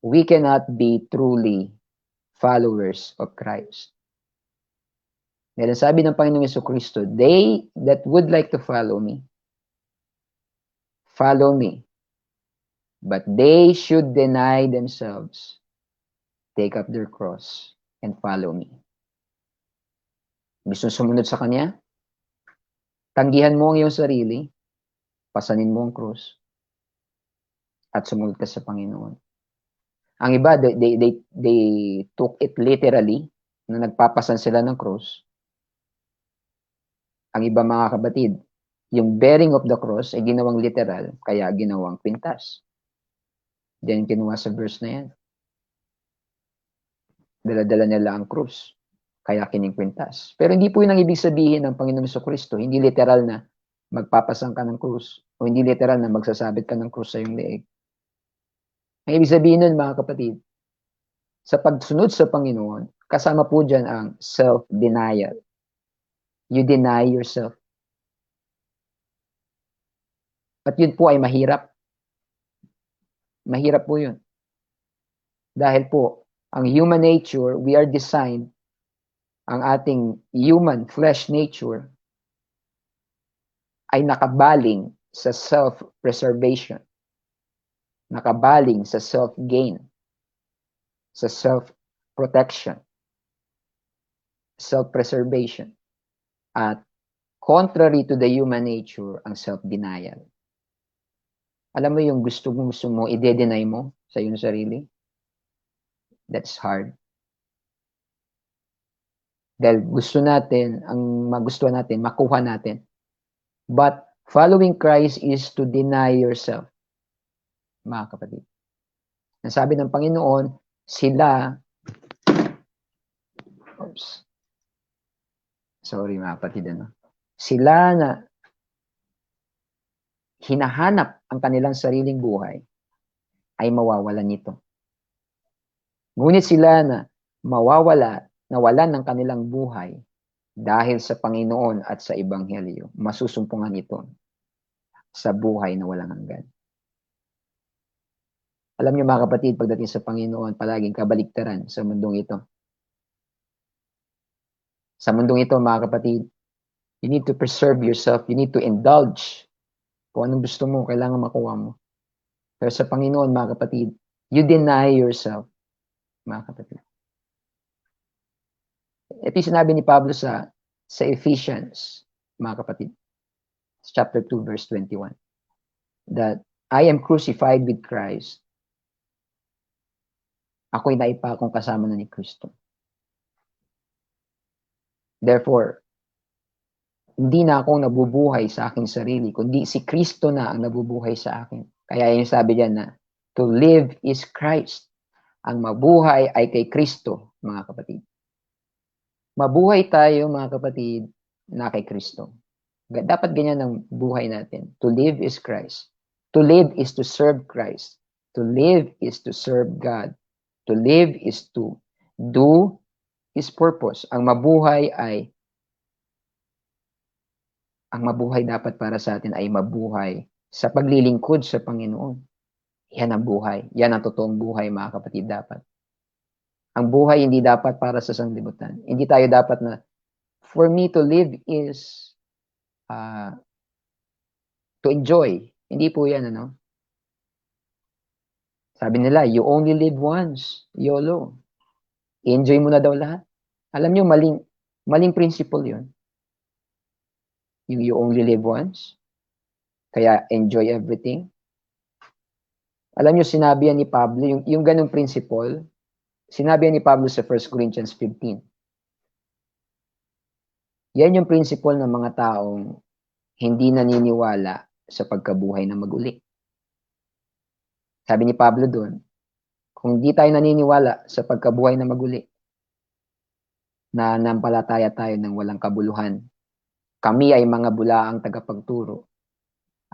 we cannot be truly followers of Christ. Dahil sabi ng Panginoong Jesucristo, they that would like to follow me, but they should deny themselves, take up their cross, and follow me. Gusto sumunod sa Kanya? Tanggihan mo ang iyong sarili, pasanin mo ang krus, at sumunod ka sa Panginoon. Ang iba, they took it literally, na nagpapasan sila ng krus. Ang iba, mga kapatid, yung bearing of the cross ay ginawang literal, kaya ginawang kwintas. Then, kinuha sa verse na yan. Dala-dala nila ang krus, kaya kiningkwintas. Pero hindi po yun ang ibig sabihin ng Panginoong Jesucristo. Hindi literal na magpapasang ka ng krus, o hindi literal na magsasabit ka ng krus sa iyong leeg. Ang ibig sabihin nun, mga kapatid, sa pagsunod sa Panginoon, kasama po dyan ang self-denial. You deny yourself. At yun po ay mahirap. Mahirap po yun. Dahil po, ang human nature, we are designed, ang ating human flesh nature, ay nakabaling sa self-preservation. Nakabaling sa self-gain. Sa self-protection. Self-preservation. At contrary to the human nature, ang self-denial. Alam mo yung gusto mo, i-deny mo sa iyong sarili? That's hard. Dahil gusto natin, ang magustuhan natin, makuha natin. But following Christ is to deny yourself. Mga kapatid. Nasabi ng Panginoon, sila, sorry mga kapatid, sila na hinahanap ang kanilang sariling buhay, ay mawawalan nito. Ngunit sila na nawalan ng kanilang buhay dahil sa Panginoon at sa Ebanghelyo, masusumpungan ito sa buhay na walang hanggan. Alam niyo mga kapatid, pagdating sa Panginoon, palaging kabaliktaran sa mundong ito. Sa mundong ito, mga kapatid, you need to preserve yourself, you need to indulge. Kung anong gusto mo, kailangan makuha mo. Pero sa Panginoon, mga kapatid, you deny yourself, mga kapatid. Ito yung sinabi ni Pablo sa Ephesians, mga kapatid. Chapter 2, verse 21. That I am crucified with Christ. Ako'y naipakong kasama na ni Kristo. Therefore, hindi na ako nabubuhay sa aking sarili, kundi si Kristo na ang nabubuhay sa akin. Kaya yung sabi diyan na, to live is Christ. Ang mabuhay ay kay Kristo, mga kapatid. Mabuhay tayo, mga kapatid, na kay Kristo. Dapat ganyan ang buhay natin. To live is Christ. To live is to serve Christ. To live is to serve God. To live is to do His purpose. Ang mabuhay dapat para sa atin ay mabuhay sa paglilingkod sa Panginoon. Yan ang buhay. Yan ang totoong buhay, mga kapatid, dapat. Ang buhay hindi dapat para sa sanglibutan. Hindi tayo dapat na, for me to live is to enjoy. Hindi po yan, Sabi nila, you only live once. YOLO. Enjoy mo na daw lahat. Alam nyo, maling principle yun. Yung you only live once. Kaya enjoy everything. Alam nyo, sinabi yan ni Pablo, yung ganung principle, sinabi yan ni Pablo sa 1 Corinthians 15. Yan yung principle ng mga taong hindi naniniwala sa pagkabuhay na maguli. Sabi ni Pablo doon, kung di tayo naniniwala sa pagkabuhay na maguli, na nampalataya tayo ng walang kabuluhan, kami ay mga bulaang tagapagturo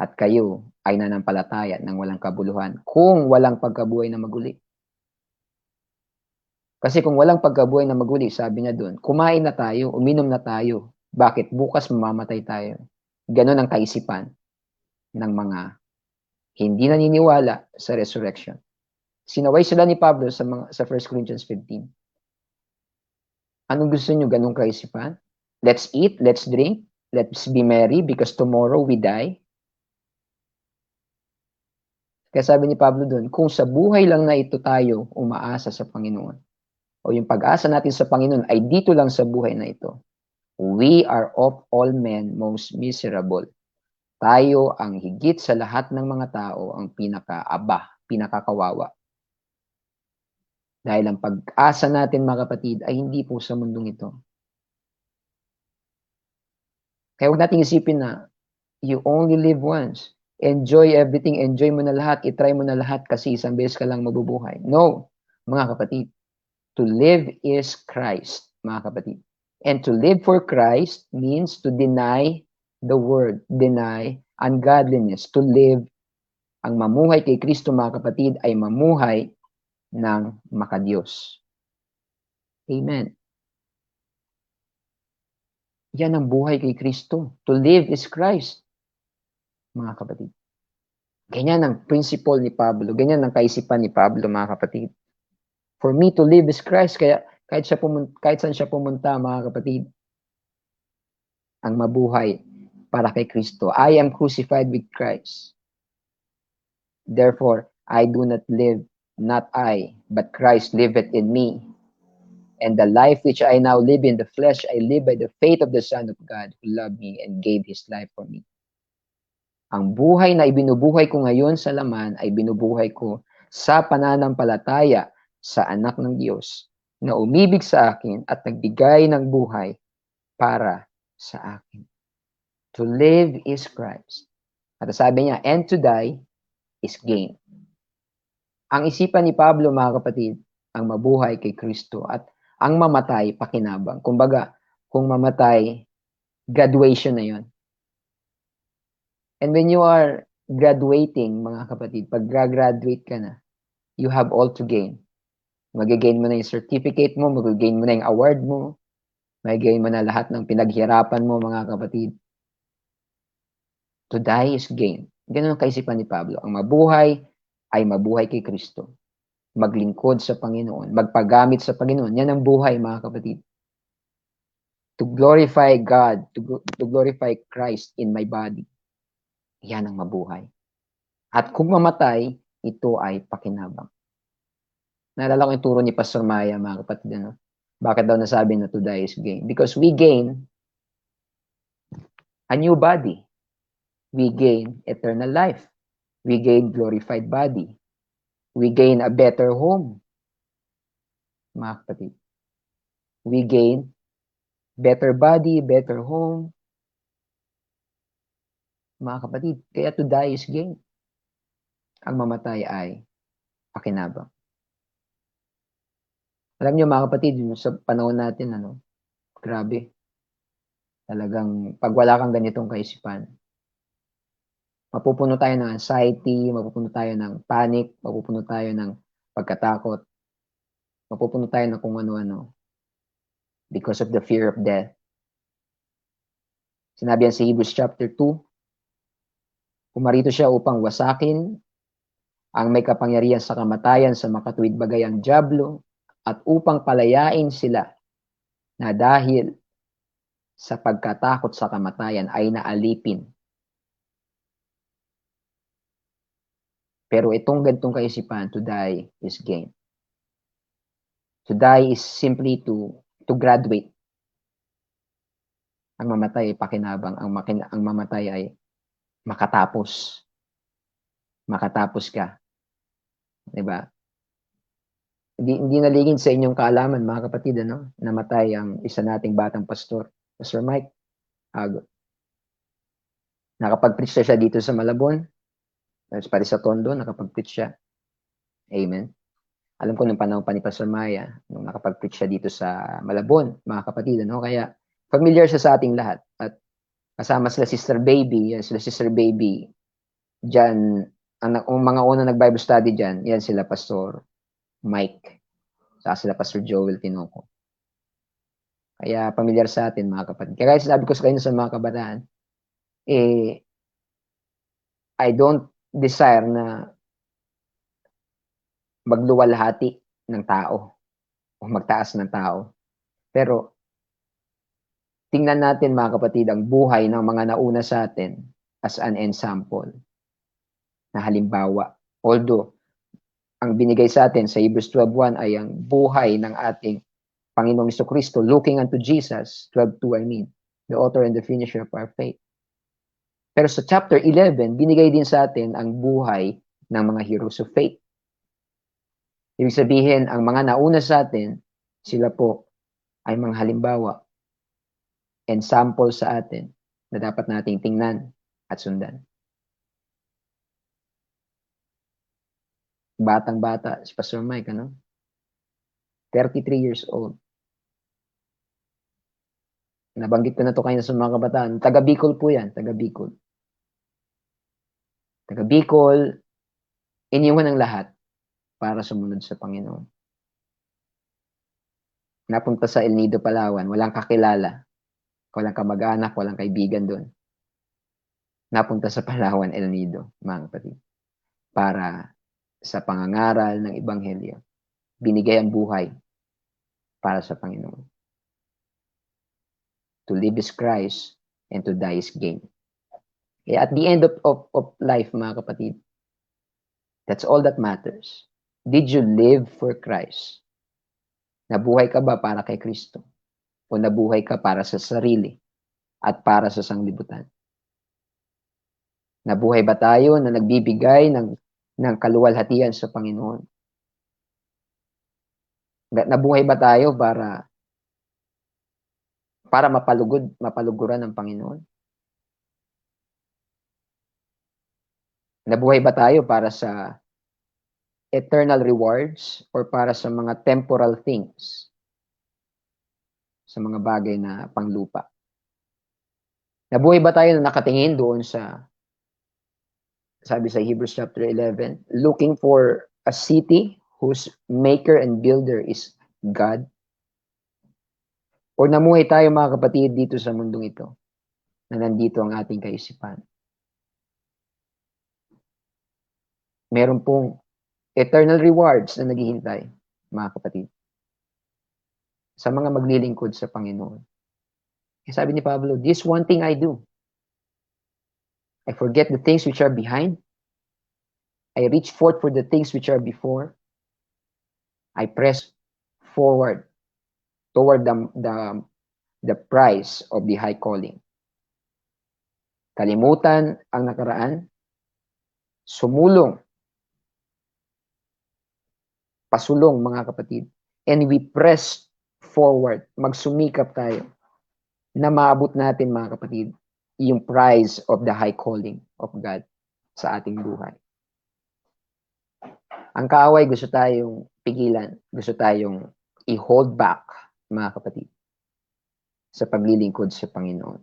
at kayo ay nanampalataya ng walang kabuluhan kung walang pagkabuhay na maguli. Kasi kung walang pagkabuhay na maguli, sabi niya doon, kumain na tayo, uminom na tayo. Bakit? Bukas mamamatay tayo. Ganon ang kaisipan ng mga hindi naniniwala sa resurrection. Sinaway sila ni Pablo sa 1 Corinthians 15. Anong gusto nyo? Ganong kaisipan? Let's eat, let's drink, let's be merry because tomorrow we die. Kaya sabi ni Pablo doon, kung sa buhay lang na ito tayo umaasa sa Panginoon, o yung pag-asa natin sa Panginoon ay dito lang sa buhay na ito, we are of all men most miserable. Tayo ang higit sa lahat ng mga tao ang pinakakawawa. Dahil ang pag-asa natin, mga kapatid, ay hindi po sa mundong ito. Kaya huwag nating isipin na you only live once. Enjoy everything. Enjoy mo na lahat. I-try mo na lahat kasi isang beses ka lang mabubuhay. No, mga kapatid. To live is Christ, mga kapatid. And to live for Christ means to deny the world, deny ungodliness. To live, ang mamuhay kay Kristo, mga kapatid, ay mamuhay ng makadiyos. Amen. Yan ang buhay kay Kristo. To live is Christ, mga kapatid. Ganyan ang principle ni Pablo. Ganyan ang kaisipan ni Pablo, mga kapatid. For me to live is Christ. Kaya kahit saan siya pumunta, mga kapatid, ang mabuhay para kay Kristo. I am crucified with Christ. Therefore, I do not live, not I, but Christ liveth in me. And the life which I now live in the flesh, I live by the faith of the Son of God who loved me and gave His life for me. Ang buhay na ibinubuhay ko ngayon sa laman ay binubuhay ko sa pananampalataya sa anak ng Diyos na umibig sa akin at nagbigay ng buhay para sa akin. To live is Christ. At sabi niya, and to die is gain. Ang isipan ni Pablo, mga kapatid, ang mabuhay kay Kristo at ang mamatay, pakinabang. Kumbaga, kung mamatay, graduation na yon. And when you are graduating, mga kapatid, pag graduate ka na, you have all to gain. Mag-gain mo na yung certificate mo, mag-gain mo na yung award mo, mag-gain mo na lahat ng pinaghirapan mo, mga kapatid. To die is gain. Ganun ang kaisipan ni Pablo. Ang mabuhay ay mabuhay kay Kristo. Maglingkod sa Panginoon, magpagamit sa Panginoon. Yan ang buhay, mga kapatid. To glorify God, to glorify Christ in my body. Yan ang mabuhay. At kung mamatay, ito ay pakinabang. Naalala ko yung turo ni Pastor Maya, mga kapatid. Ano? Bakit daw nasabi na to die is gain? Because we gain a new body. We gain eternal life. We gain glorified body. We gain a better home. Mga kapatid. We gain better body, better home. Mga kapatid, kaya to die is gain. Ang mamatay ay pakinabang. Alam niyo, mga kapatid, sa panahon natin, grabe. Talagang, pag wala kang ganitong kaisipan, mapupuno tayo ng anxiety, mapupuno tayo ng panic, mapupuno tayo ng pagkatakot, mapupuno tayo ng kung ano-ano because of the fear of death. Sinabi yan sa Hebrews chapter 2, pumarito siya upang wasakin ang may kapangyarihan sa kamatayan sa makatuwid bagay ang dyablo at upang palayain sila na dahil sa pagkatakot sa kamatayan ay naalipin. Pero itong gantong kaisipan, to die is gain. To die is simply to graduate. Ang mamatay ay pakinabang. Ang mamatay ay makatapos. Makatapos ka. Diba? Hindi naligid sa inyong kaalaman, mga kapatid, ano? Namatay ang isa nating batang pastor, Pastor Mike Agot. Nakapag-preach siya dito sa Malabon. Pati sa Tondo, nakapag-preach siya. Amen. Alam ko nung panahon pa ni Pastor Maya, nung nakapag-preach siya dito sa Malabon, mga kapatid, ano? Kaya familiar siya sa ating lahat. At kasama sila Sister Baby, yan sila Sister Baby. Diyan, ang mga unang nag-Bible study diyan, yan sila Pastor Mike. Saka sila Pastor Joel Tinoco. Kaya familiar sa atin, mga kapatid. Kaya sinabi ko sa kanyo sa mga kabataan, I don't desire na magluwalhati ng tao o magtaas ng tao. Pero tingnan natin, mga kapatid, ang buhay ng mga nauna sa atin as an ensample na halimbawa. Although, ang binigay sa atin sa Hebrews 12:1 ay ang buhay ng ating Panginoong Jesucristo, looking unto Jesus, 12:2 I mean, the author and the finisher of our faith. Pero sa chapter 11, binigay din sa atin ang buhay ng mga heroes of faith. Ibig sabihin, ang mga nauna sa atin, sila po ay mga halimbawa and sample sa atin na dapat nating tingnan at sundan. Batang-bata, si Pastor Mike, 33 years old. Nabanggit ko na to kayo sa mga kabataan. Taga Bicol po yan, taga Bicol. Taga Bicol, iniwan ang lahat para sumunod sa Panginoon. Napunta sa El Nido, Palawan, walang kakilala, walang kamag-anak, walang kaibigan doon. Napunta sa Palawan, El Nido, mga kapatid, para sa pangangaral ng Ebanghelyo. Binigay ang buhay para sa Panginoon. To live is Christ and to die is gain. Kaya at the end of life, mga kapatid, that's all that matters. Did you live for Christ? Nabuhay ka ba para kay Kristo? O nabuhay ka para sa sarili at para sa sanglibutan? Nabuhay ba tayo na nagbibigay ng kaluwalhatian sa Panginoon? Nabuhay ba tayo para mapaluguran ng Panginoon? Nabuhay ba tayo para sa eternal rewards or para sa mga temporal things? Sa mga bagay na panglupa? Nabuhay ba tayo na nakatingin doon sa, sabi sa Hebrews chapter 11, looking for a city whose maker and builder is God? O namuhay tayo, mga kapatid, dito sa mundong ito na nandito ang ating kaisipan? Meron pong eternal rewards na naghihintay, mga kapatid, sa mga maglilingkod sa Panginoon. Sabi ni Pablo, this one thing I do. I forget the things which are behind. I reach forth for the things which are before. I press forward toward the prize of the high calling. Kalimutan ang nakaraan, sumulong, pasulong, mga kapatid, and we press forward, magsumikap tayo na maabot natin, mga kapatid, yung prize of the high calling of God sa ating buhay. Ang kaaway, gusto tayong pigilan, gusto tayong i-hold back, mga kapatid, sa paglilingkod sa Panginoon.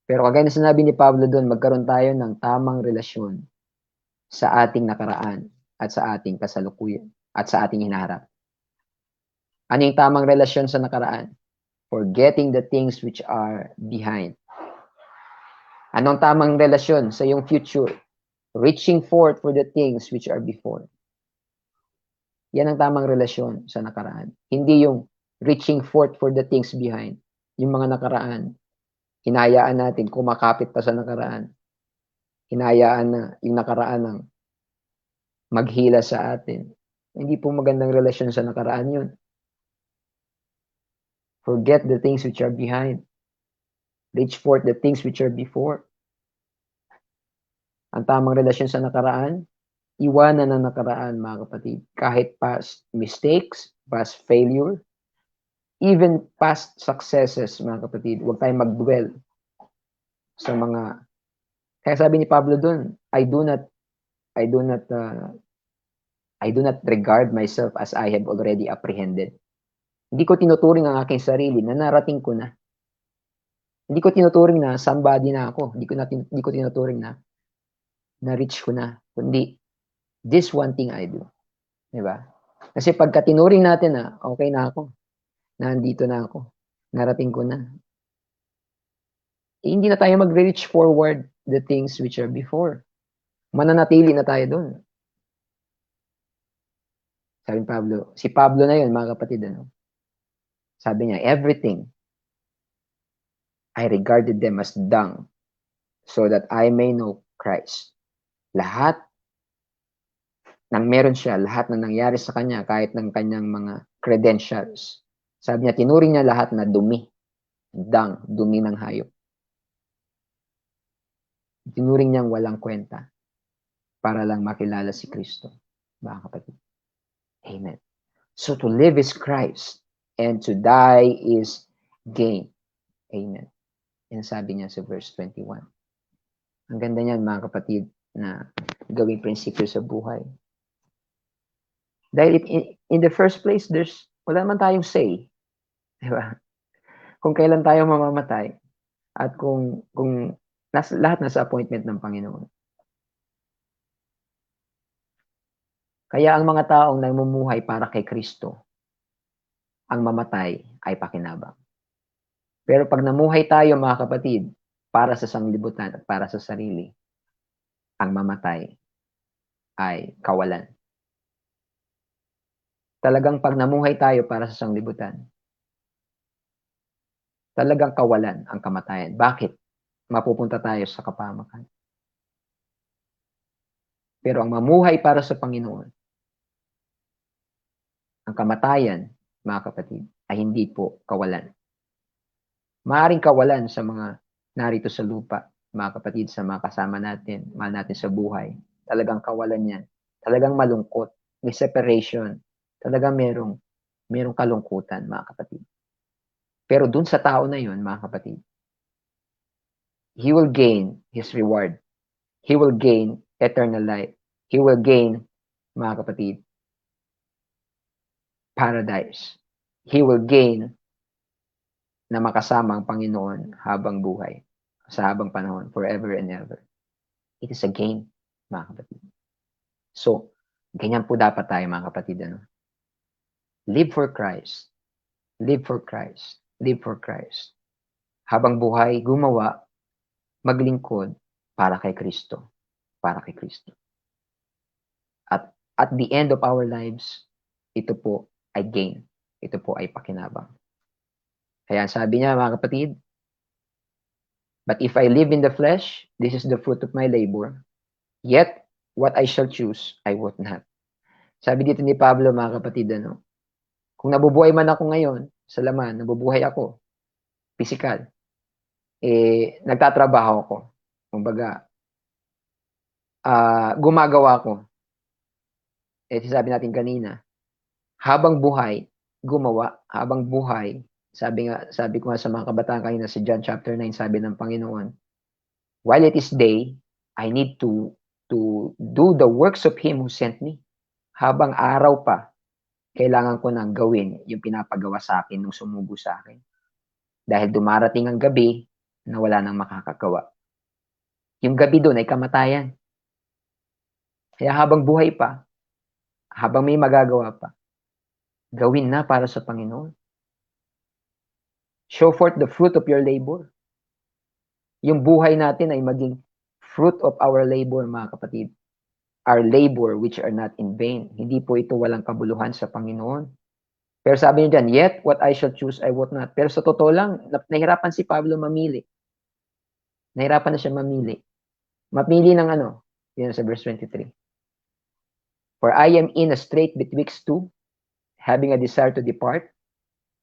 Pero kagaya na sinabi ni Pablo doon, magkaroon tayo ng tamang relasyon sa ating nakaraan at sa ating kasalukuyan at sa ating hinaharap. Ano yung tamang relasyon sa nakaraan? Forgetting the things which are behind. Anong tamang relasyon sa iyong future? Reaching forth for the things which are before. Yan ang tamang relasyon sa nakaraan. Hindi yung reaching forth for the things behind. Yung mga nakaraan, hinayaan natin, kumakapit pa sa nakaraan. hinayaan na yung nakaraan ng maghila sa atin. Hindi po magandang relasyon sa nakaraan yun. Forget the things which are behind. Reach forth the things which are before. Ang tamang relasyon sa nakaraan, iwanan ang nakaraan, mga kapatid. Kahit past mistakes, past failure, even past successes, mga kapatid, huwag tayong mag-dwell sa mga, kaya sabi ni Pablo doon, I do not regard myself as I have already apprehended. Hindi ko tinuturing ang aking sarili na narating ko na. Hindi ko tinuturing na somebody na ako. Hindi ko tinuturing na na-reach ko na. Kundi, this one thing I do. Diba? Kasi pagka tinuring natin na, okay na ako. Nandito na ako. Narating ko na. Hindi na tayo mag-reach forward the things which are before. Mananatili na tayo doon. Sabi ni Pablo, si Pablo na yun, mga kapatid, ano? Sabi niya, everything, I regarded them as dung, so that I may know Christ. Lahat ng meron siya, lahat na nangyari sa kanya, kahit ng kanyang mga credentials. Sabi niya, tinuring niya lahat na dumi. Dung, dumi ng hayop. Tinuring niyang walang kwenta para lang makilala si Kristo. Mga kapatid. Amen. So to live is Christ and to die is gain. Amen. Yan sabi niya sa verse 21. Ang ganda niyan, mga kapatid, na gawing prinsipyo sa buhay. Dahil in the first place, wala naman tayong say. Diba? Kung kailan tayo mamamatay at kung lahat nasa appointment ng Panginoon. Kaya ang mga taong namumuhay para kay Kristo, ang mamatay ay pakinabang. Pero pag namuhay tayo, mga kapatid, para sa sanglibutan at para sa sarili, ang mamatay ay kawalan. Talagang pag namuhay tayo para sa sanglibutan, talagang kawalan ang kamatayan. Bakit? Mapupunta tayo sa kapahamakan. Pero ang mamuhay para sa Panginoon, ang kamatayan, mga kapatid, ay hindi po kawalan. Maaring kawalan sa mga narito sa lupa, mga kapatid, sa mga kasama natin, mahal natin sa buhay. Talagang kawalan yan. Talagang malungkot. May separation. Talagang merong kalungkutan, mga kapatid. Pero dun sa tao na yun, mga kapatid, he will gain his reward. He will gain eternal life. He will gain, mga kapatid, paradise. He will gain na makasama ang Panginoon habang buhay, sa habang panahon, forever and ever. It is a gain, mga kapatid. So, ganyan po dapat tayo, mga kapatid. Ano? Live for Christ. Live for Christ. Live for Christ. Habang buhay, gumawa, maglingkod para kay Kristo. Para kay Kristo. At the end of our lives, ito po ay gain. Ito po ay pakinabang. Kaya sabi niya, mga kapatid, but if I live in the flesh, this is the fruit of my labor. Yet, what I shall choose, I would not. Sabi dito ni Pablo, mga kapatid, ano, kung nabubuhay man ako ngayon, sa laman, nabubuhay ako, physical, nagtatrabaho ako. Kumbaga, gumagawa ako. Sabi natin kanina, habang buhay, gumawa, habang buhay, sabi ko nga sa mga kabataan kanina sa John chapter 9, sabi ng Panginoon, while it is day, I need to do the works of Him who sent me. Habang araw pa, kailangan ko nang gawin yung pinapagawa sa akin nung sumugo sa akin. Dahil dumarating ang gabi na wala nang makakagawa. Yung gabi doon ay kamatayan. Kaya habang buhay pa, habang may magagawa pa, gawin na para sa Panginoon. Show forth the fruit of your labor. Yung buhay natin ay maging fruit of our labor, mga kapatid. Our labor which are not in vain. Hindi po ito walang kabuluhan sa Panginoon. Pero sabi niya dyan, yet what I shall choose, I would not. Pero sa totoo lang, nahirapan si Pablo mamili. Nahirapan na siya mamili. Mapili ng ano? Yan sa verse 23. For I am in a strait betwixt two, having a desire to depart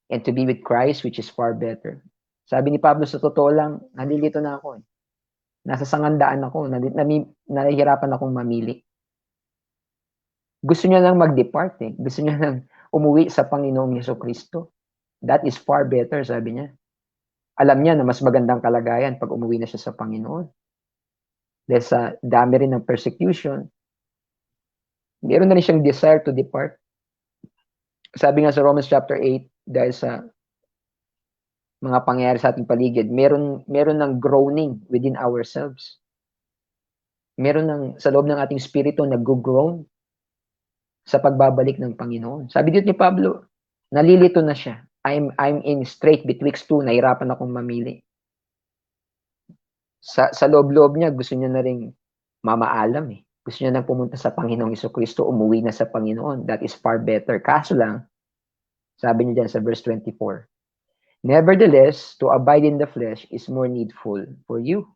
and to be with Christ, which is far better. Sabi ni Pablo, sa totoo lang, nalilito na ako. Nasa sangandaan ako, nahihirapan akong mamili. Gusto niya lang mag-depart eh. Gusto niya lang umuwi sa Panginoong Jesucristo. That is far better, sabi niya. Alam niya na mas magandang kalagayan pag umuwi na siya sa Panginoon. Dahil sa dami rin ng persecution, meron na rin siyang desire to depart. Sabi nga sa Romans chapter 8, dahil sa mga pangyayari sa ating paligid, meron ng groaning within ourselves. Meron ng, sa loob ng ating spirito, nag-groan sa pagbabalik ng Panginoon. Sabi dito ni Pablo, nalilito na siya. I'm in strait betwixt two, nahirapan akong mamili. Sa loob-loob niya, gusto niya na ring mamaalam eh. Gusto niya nang pumunta sa Panginoong Jesucristo, umuwi na sa Panginoon. That is far better. Kaso lang, sabi niya dyan sa verse 24, nevertheless, to abide in the flesh is more needful for you.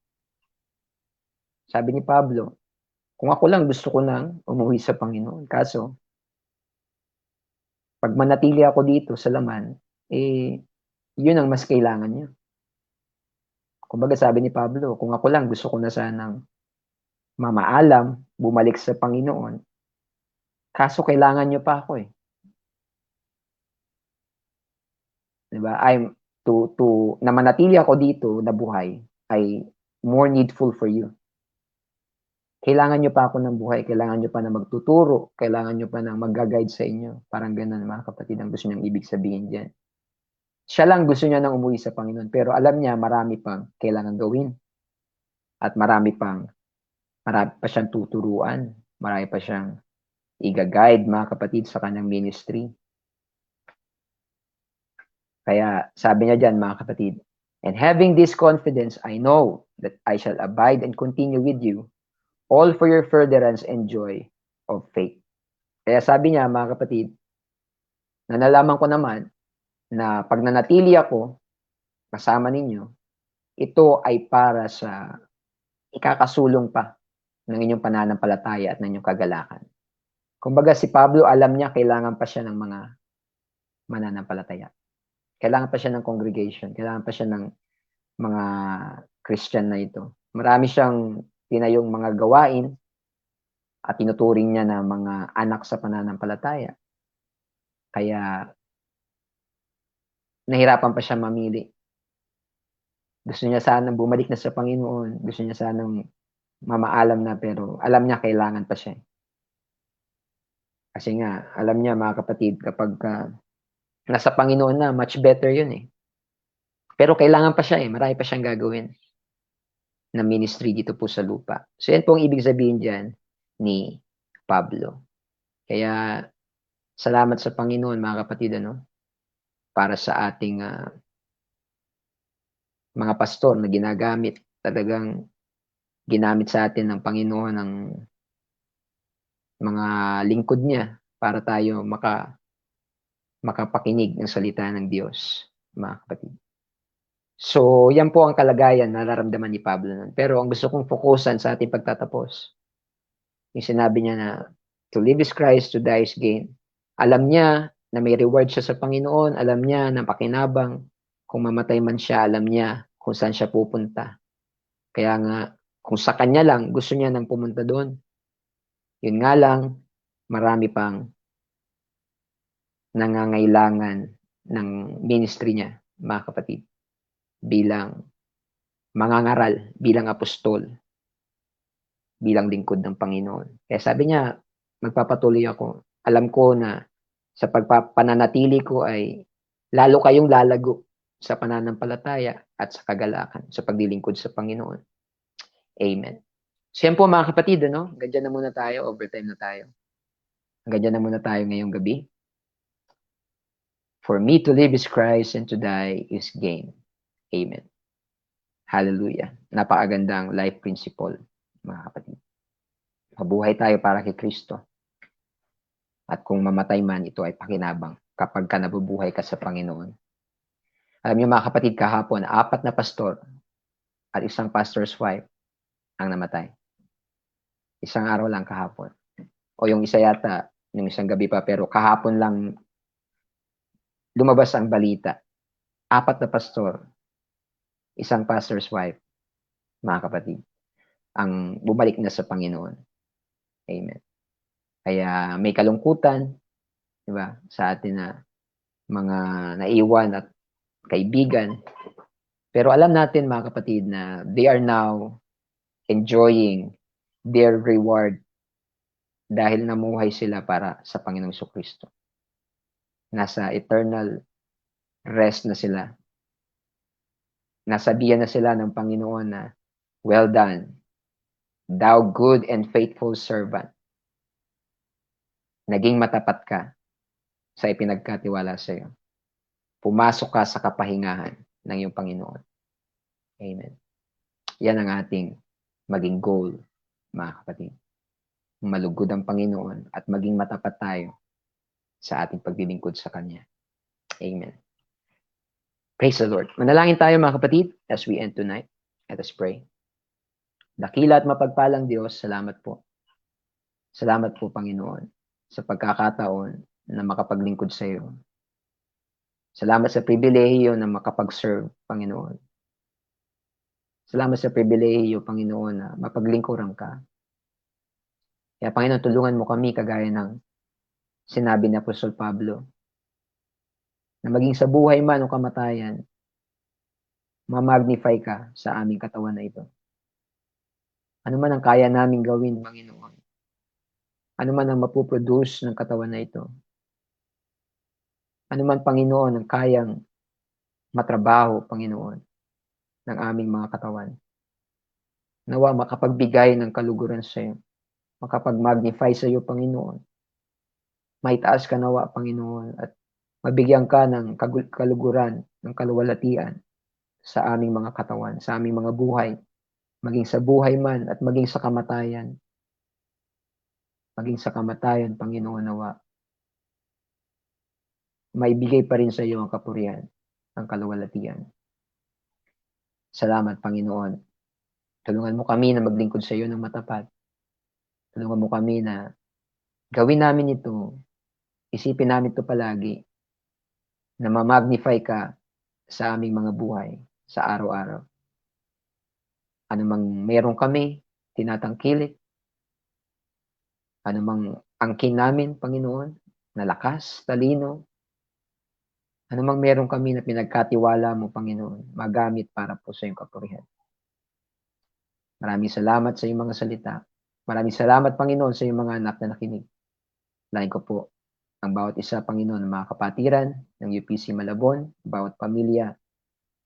Sabi ni Pablo, kung ako lang gusto ko nang umuwi sa Panginoon. Kaso, pag manatili ako dito sa laman, yun ang mas kailangan niyo. Kumbaga sabi ni Pablo, kung ako lang gusto ko na sanang mamaalam, bumalik sa Panginoon, kaso kailangan niyo pa ako eh. Diba? Na manatili ako dito na buhay ay more needful for you. Kailangan nyo pa ako ng buhay, kailangan nyo pa na magtuturo, kailangan nyo pa na mag-guide sa inyo. Parang ganun, mga kapatid, ang gusto niyang ibig sabihin dyan. Siya lang gusto niya nang umuwi sa Panginoon, pero alam niya marami pang kailangan gawin. At marami pa siyang tuturuan, marami pa siyang i-guide, mga kapatid, sa kanyang ministry. Kaya sabi niya dyan, mga kapatid, and having this confidence, I know that I shall abide and continue with you all for your furtherance and joy of faith. Kaya sabi niya, mga kapatid, na nalaman ko naman na pag nanatili ako kasama ninyo, ito ay para sa ikakasulong pa ng inyong pananampalataya at ng inyong kagalakan. Kumbaga si Pablo, alam niya kailangan pa siya ng mga mananampalataya. Kailangan pa siya ng congregation. Kailangan pa siya ng mga Christian na ito. Marami siyang tinayong mga gawain at tinuturing niya na mga anak sa pananampalataya. Kaya nahirapan pa siya mamili. Gusto niya sanang bumalik na sa Panginoon. Gusto niya sanang mamaalam na, pero alam niya kailangan pa siya. Kasi nga, alam niya mga kapatid, kapag nasa Panginoon na, much better yun eh. Pero kailangan pa siya eh. Marami pa siyang gagawin na ministry dito po sa lupa. So yan po ang ibig sabihin dyan ni Pablo. Kaya salamat sa Panginoon mga kapatid, para sa ating mga pastor na ginagamit. Talagang ginamit sa atin ng Panginoon ng mga lingkod niya para tayo makapakinig ng salita ng Diyos, mga kapatid. So, yan po ang kalagayan na nararamdaman ni Pablo nun. Pero ang gusto kong fokusan sa ating pagtatapos, yung sinabi niya na to live is Christ, to die is gain. Alam niya na may reward siya sa Panginoon. Alam niya na pakinabang. Kung mamatay man siya, alam niya kung saan siya pupunta. Kaya nga, kung sa kanya lang, gusto niya nang pumunta doon. Yun nga lang, marami pang nangangailangan ng ministry niya, mga kapatid. Bilang mangangaral, bilang apostol, bilang lingkod ng Panginoon. Kaya sabi niya, magpapatuloy ako. Alam ko na sa pagpapananatili ko ay lalo kayong lalago sa pananampalataya at sa kagalakan, sa paglilingkod sa Panginoon. Amen. So yan po mga kapatid, ganyan na muna tayo, overtime na tayo. Ganyan na muna tayo ngayong gabi. For me to live is Christ and to die is gain. Amen. Hallelujah. Napakagandang life principle, mga kapatid. Mabuhay tayo para kay Kristo. At kung mamatay man, ito ay pakinabang kapag ka nabubuhay ka sa Panginoon. Alam niyo mga kapatid, kahapon, 4 na pastor at isang pastor's wife ang namatay. Isang araw lang kahapon. O yung isa yata, yung isang gabi pa, pero kahapon lang lumabas ang balita. 4 na pastor, isang pastor's wife, mga kapatid, ang bumalik na sa Panginoon. Amen. Kaya may kalungkutan, di ba, sa atin na mga naiwan at kaibigan. Pero alam natin, mga kapatid, na they are now enjoying their reward dahil namuhay sila para sa Panginoong Kristo. Nasa eternal rest na sila. Nasabihan na sila ng Panginoon na, well done, thou good and faithful servant. Naging matapat ka sa ipinagkatiwala sa iyo. Pumasok ka sa kapahingahan ng iyong Panginoon. Amen. Yan ang ating maging goal, mga kapatid. Malugod ang Panginoon at maging matapat tayo sa ating paglilingkod sa Kanya. Amen. Praise the Lord. Manalangin tayo, mga kapatid, as we end tonight. Let us pray. Dakila at mapagpalang Diyos, salamat po. Salamat po, Panginoon, sa pagkakataon na makapaglingkod sa iyo. Salamat sa pribilehiyo na makapag-serve, Panginoon. Salamat sa pribilehiyo, Panginoon, na mapaglingkuran ka. Kaya, Panginoon, tulungan mo kami kagaya ng sinabi ni Apostol Pablo, na maging sa buhay man o kamatayan, ma-magnify ka sa aming katawan na ito. Ano man ang kaya naming gawin, Panginoon. Ano man ang mapuproduce ng katawan na ito. Ano man, Panginoon, ang kayang matrabaho, Panginoon, ng aming mga katawan. Nawa makapagbigay ng kaluguran sa iyo. Makapag-magnify sa iyo, Panginoon. Maitaas ka nawa, Panginoon, at mabigyan ka ng kaluguran, ng kaluwalhatian sa aming mga katawan, sa aming mga buhay, maging sa buhay man at maging sa kamatayan. Maging sa kamatayan, Panginoon, nawa. Maibigay pa rin sa iyo ang kapurihan, ang kaluwalhatian. Salamat, Panginoon. Tulungan mo kami na maglingkod sa iyo ng matapat. Tulungan mo kami na gawin namin ito, isipin namin ito palagi, na ma-magnify ka sa aming mga buhay, sa araw-araw. Ano mang meron kami, tinatangkilik, ano mang angkin namin, Panginoon, na lakas, talino, ano mang meron kami na pinagkatiwala mo, Panginoon, magamit para po sa iyong kapurihan. Maraming salamat sa iyong mga salita. Maraming salamat, Panginoon, sa iyong mga anak na nakinig. Lain ko po ang bawat isa, Panginoon, ng mga kapatiran ng UPC Malabon, bawat pamilya.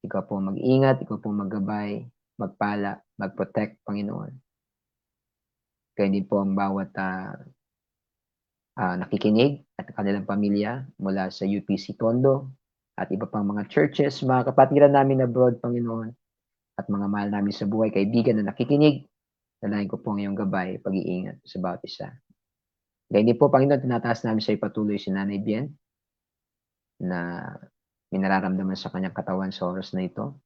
Ikaw po mag-ingat, ikaw po maggabay, magpala, mag-protect, Panginoon. Kaya din po ang bawat nakikinig at kanilang pamilya mula sa UPC Tondo at iba pang mga churches, mga kapatiran namin abroad, Panginoon, at mga mahal namin sa buhay, kaibigan na nakikinig. Dalahin ko po ang iyong gabay, pag-iingat sa bawat isa. Dahil din po, Panginoon, tinataas namin sa ipatuloy si Nanay Bien na may nararamdaman sa kanyang katawan sa oras na ito.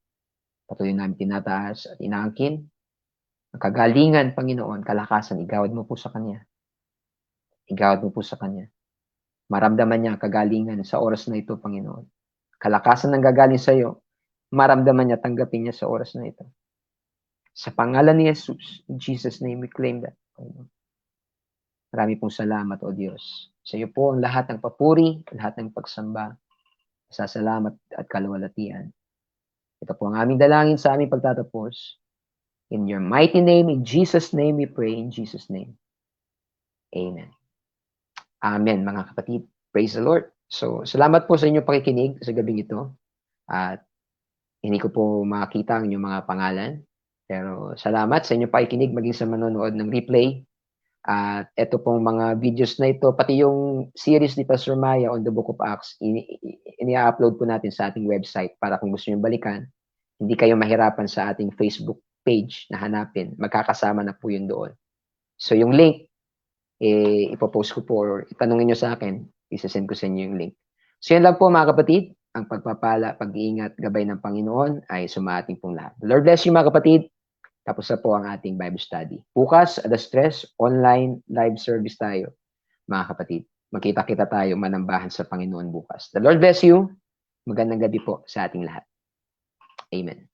Patuloy namin tinataas at inaangkin ang kagalingan, Panginoon, kalakasan, igawad mo po sa kanya. Igawad mo po sa kanya. Maramdaman niya ang kagalingan sa oras na ito, Panginoon. Kalakasan ng gagaling sa iyo, maramdaman niya, tanggapin niya sa oras na ito. Sa pangalan ni Jesus, in Jesus' name, we claim that, Panginoon. Marami pong salamat, O Diyos. Sa iyo po ang lahat ng papuri, lahat ng pagsamba, sa salamat at kaluwalhatian. Ito po ang aming dalangin sa aming pagtatapos. In your mighty name, in Jesus' name, we pray, in Jesus' name. Amen. Amen, mga kapatid. Praise the Lord. So, salamat po sa inyong pakikinig sa gabing ito. At hindi ko po makita ang inyong mga pangalan. Pero salamat sa inyong pakikinig, maging sa manonood ng replay. At ito pong mga videos na ito, pati yung series ni Pastor Maya on the Book of Acts, ini-upload po natin sa ating website para kung gusto nyo balikan, hindi kayo mahirapan sa ating Facebook page na hanapin. Magkakasama na po yun doon. So yung link, ipopost ko po or itanungin nyo sa akin, isasend ko sa inyo yung link. So yan lang po, mga kapatid, ang pagpapala, pag-iingat, gabay ng Panginoon ay sumating pong lahat. The Lord bless you, mga kapatid. Tapos na po ang ating Bible study. Bukas, alas 3, online live service tayo, mga kapatid. Magkita-kita tayo manambahan sa Panginoon bukas. The Lord bless you. Magandang gabi po sa ating lahat. Amen.